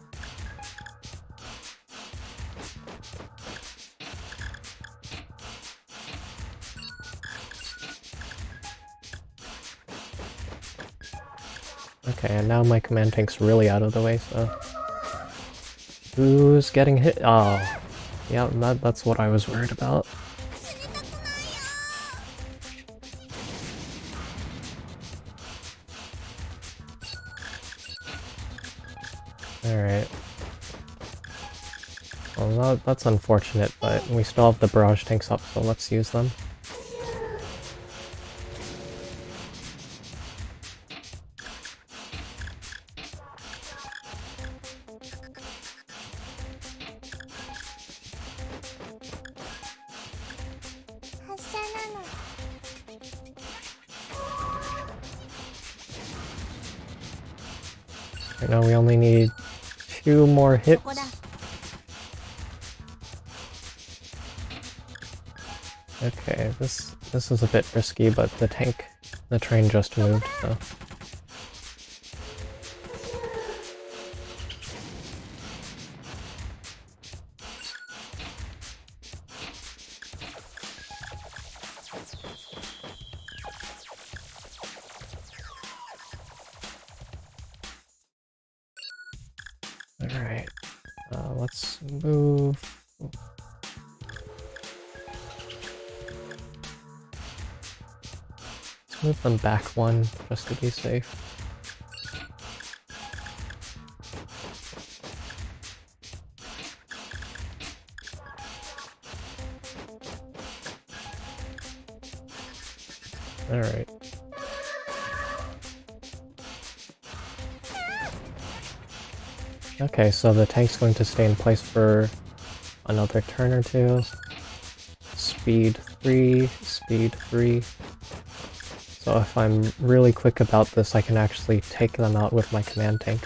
Okay, and now my command tank's really out of the way, so... Who's getting hit? Oh, yeah, that's what I was worried about. Alright. Well, that's unfortunate, but we still have the barrage tanks up, so let's use them. Right now we only need 2 more hits. Okay, this is a bit risky, but the train just moved, so... Alright, let's move... Let's move them back 1, just to be safe. Alright. Okay, so the tank's going to stay in place for another turn or 2. Speed 3, speed 3. So if I'm really quick about this, I can actually take them out with my command tank.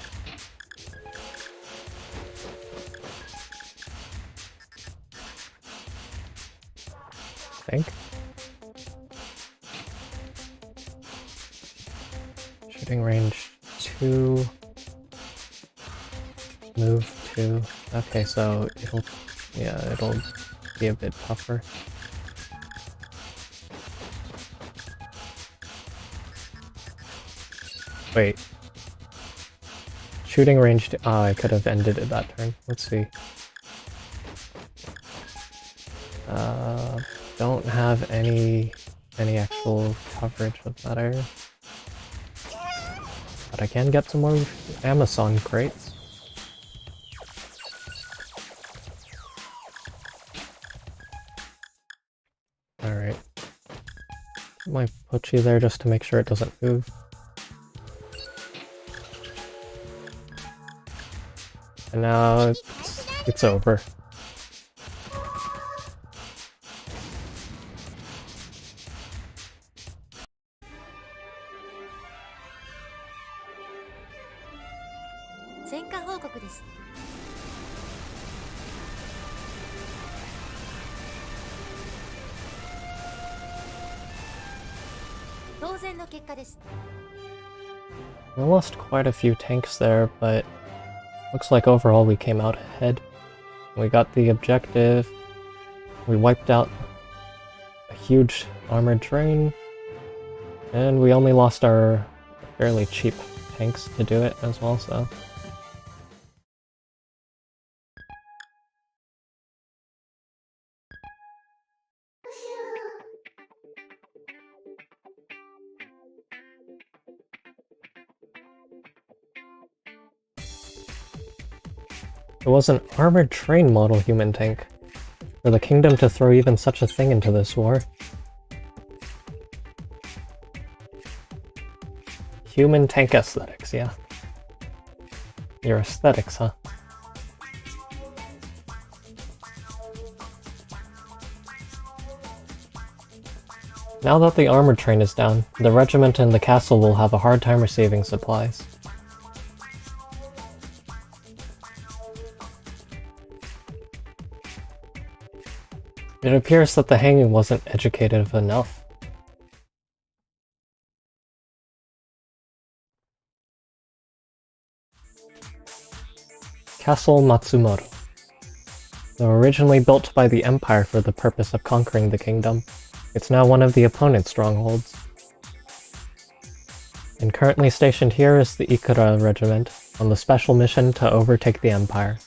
I think. Shooting range 2. Move 2. Okay, so it'll be a bit tougher. Wait, Shooting range... I could have ended it that turn. Let's see. Don't have any actual coverage of that area. But I can get some more Amazon crates. Alright. Might put you there just to make sure it doesn't move. And now it's over. We lost quite a few tanks there, but looks like overall we came out ahead. We got the objective. We wiped out a huge armored train. And we only lost our fairly cheap tanks to do it as well, so... It was an armored train model human tank. For the kingdom to throw even such a thing into this war. Human tank aesthetics, yeah. Your aesthetics, huh? Now that the armored train is down, the regiment and the castle will have a hard time receiving supplies. It appears that the hanging wasn't educative enough. Castle Matsumoto. Though originally built by the Empire for the purpose of conquering the kingdom, it's now one of the opponent's strongholds. And currently stationed here is the Ikura Regiment, on the special mission to overtake the Empire.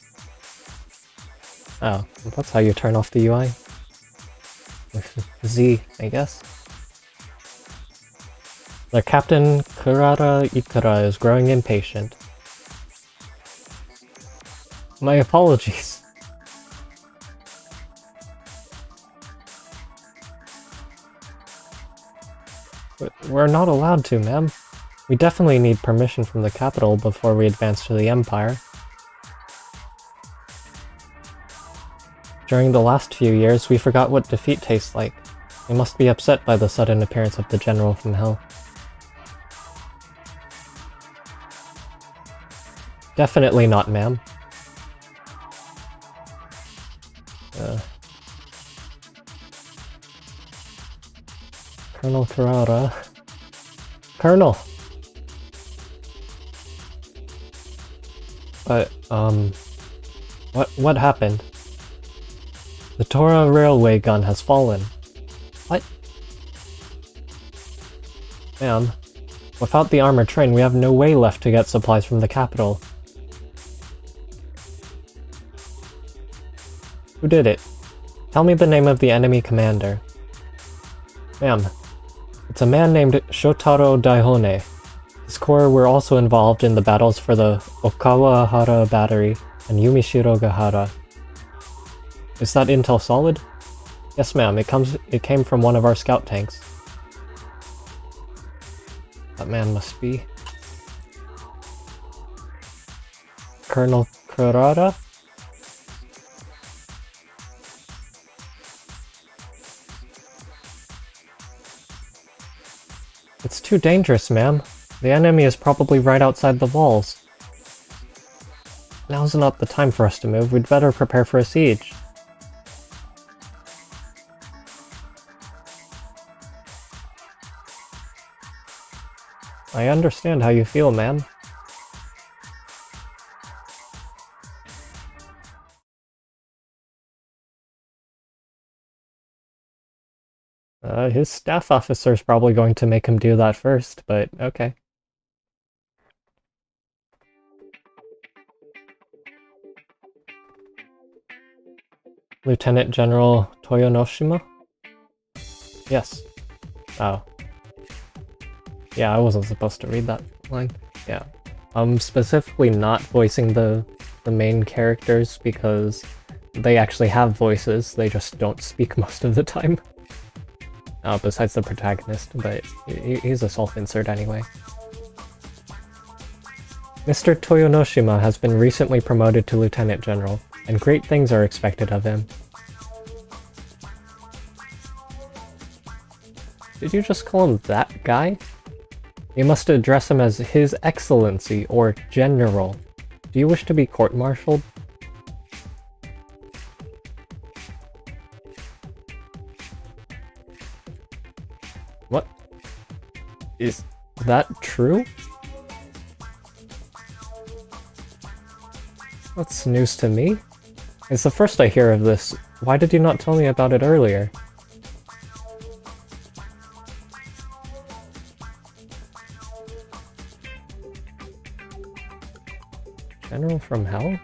Oh, that's how you turn off the UI. With Z, I guess. Their captain, Kurara Ikura, is growing impatient. My apologies. But we're not allowed to, ma'am. We definitely need permission from the capital before we advance to the Empire. During the last few years, we forgot what defeat tastes like. We must be upset by the sudden appearance of the General from Hell. Definitely not, ma'am. Colonel Kurara. Colonel! But, what happened? The Tora railway gun has fallen. What? Ma'am, without the armored train, we have no way left to get supplies from the capital. Who did it? Tell me the name of the enemy commander. Ma'am, it's a man named Shotaro Daihone. His corps were also involved in the battles for the Okawahara Battery and Yumishiroga-hara. Is that intel solid? Yes, ma'am. It came from one of our scout tanks. That man must be Colonel Kurara? It's too dangerous, ma'am. The enemy is probably right outside the walls. Now's not the time for us to move. We'd better prepare for a siege. I understand how you feel, ma'am. His staff officer's probably going to make him do that first, but okay. Lieutenant General Toyonoshima? Yes. Oh. Yeah, I wasn't supposed to read that line. Yeah. I'm specifically not voicing the main characters because they actually have voices, they just don't speak most of the time. Besides the protagonist, but he's a self-insert anyway. Mr. Toyonoshima has been recently promoted to Lieutenant General, and great things are expected of him. Did you just call him that guy? You must address him as His Excellency or General. Do you wish to be court-martialed? What? Is that true? That's news to me. It's the first I hear of this. Why did you not tell me about it earlier? General from Hell?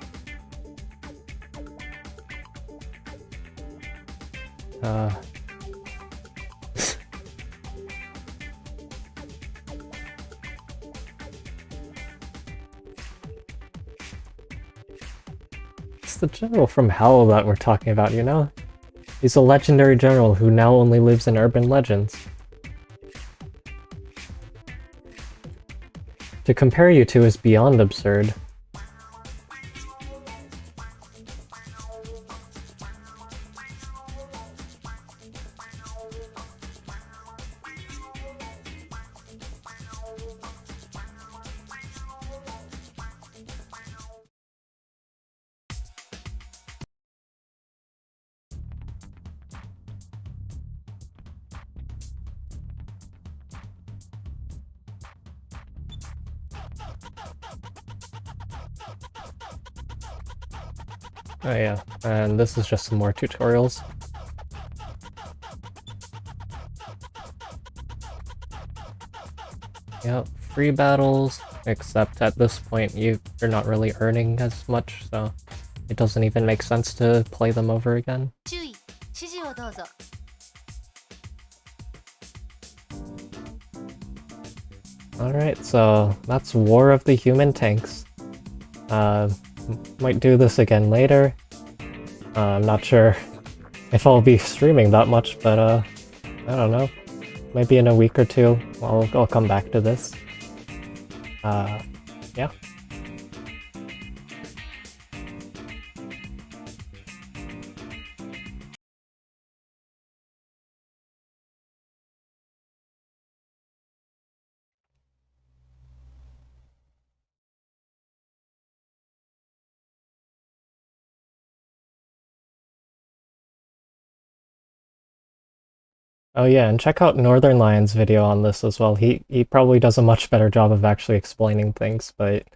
It's the General from Hell that we're talking about, you know? He's a legendary general who now only lives in urban legends. To compare you to is beyond absurd. Oh yeah, and this is just some more tutorials. Yep, free battles, except at this point you're not really earning as much, so it doesn't even make sense to play them over again. 注意、指示をどうぞ。 Alright, so that's War of the Human Tanks. Might do this again later. I'm not sure if I'll be streaming that much, but I don't know. Maybe in a week or two, I'll come back to this. Yeah. Oh yeah, and check out Northern Lion's video on this as well. He probably does a much better job of actually explaining things, but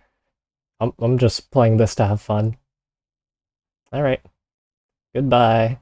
I'm just playing this to have fun. Alright. Goodbye.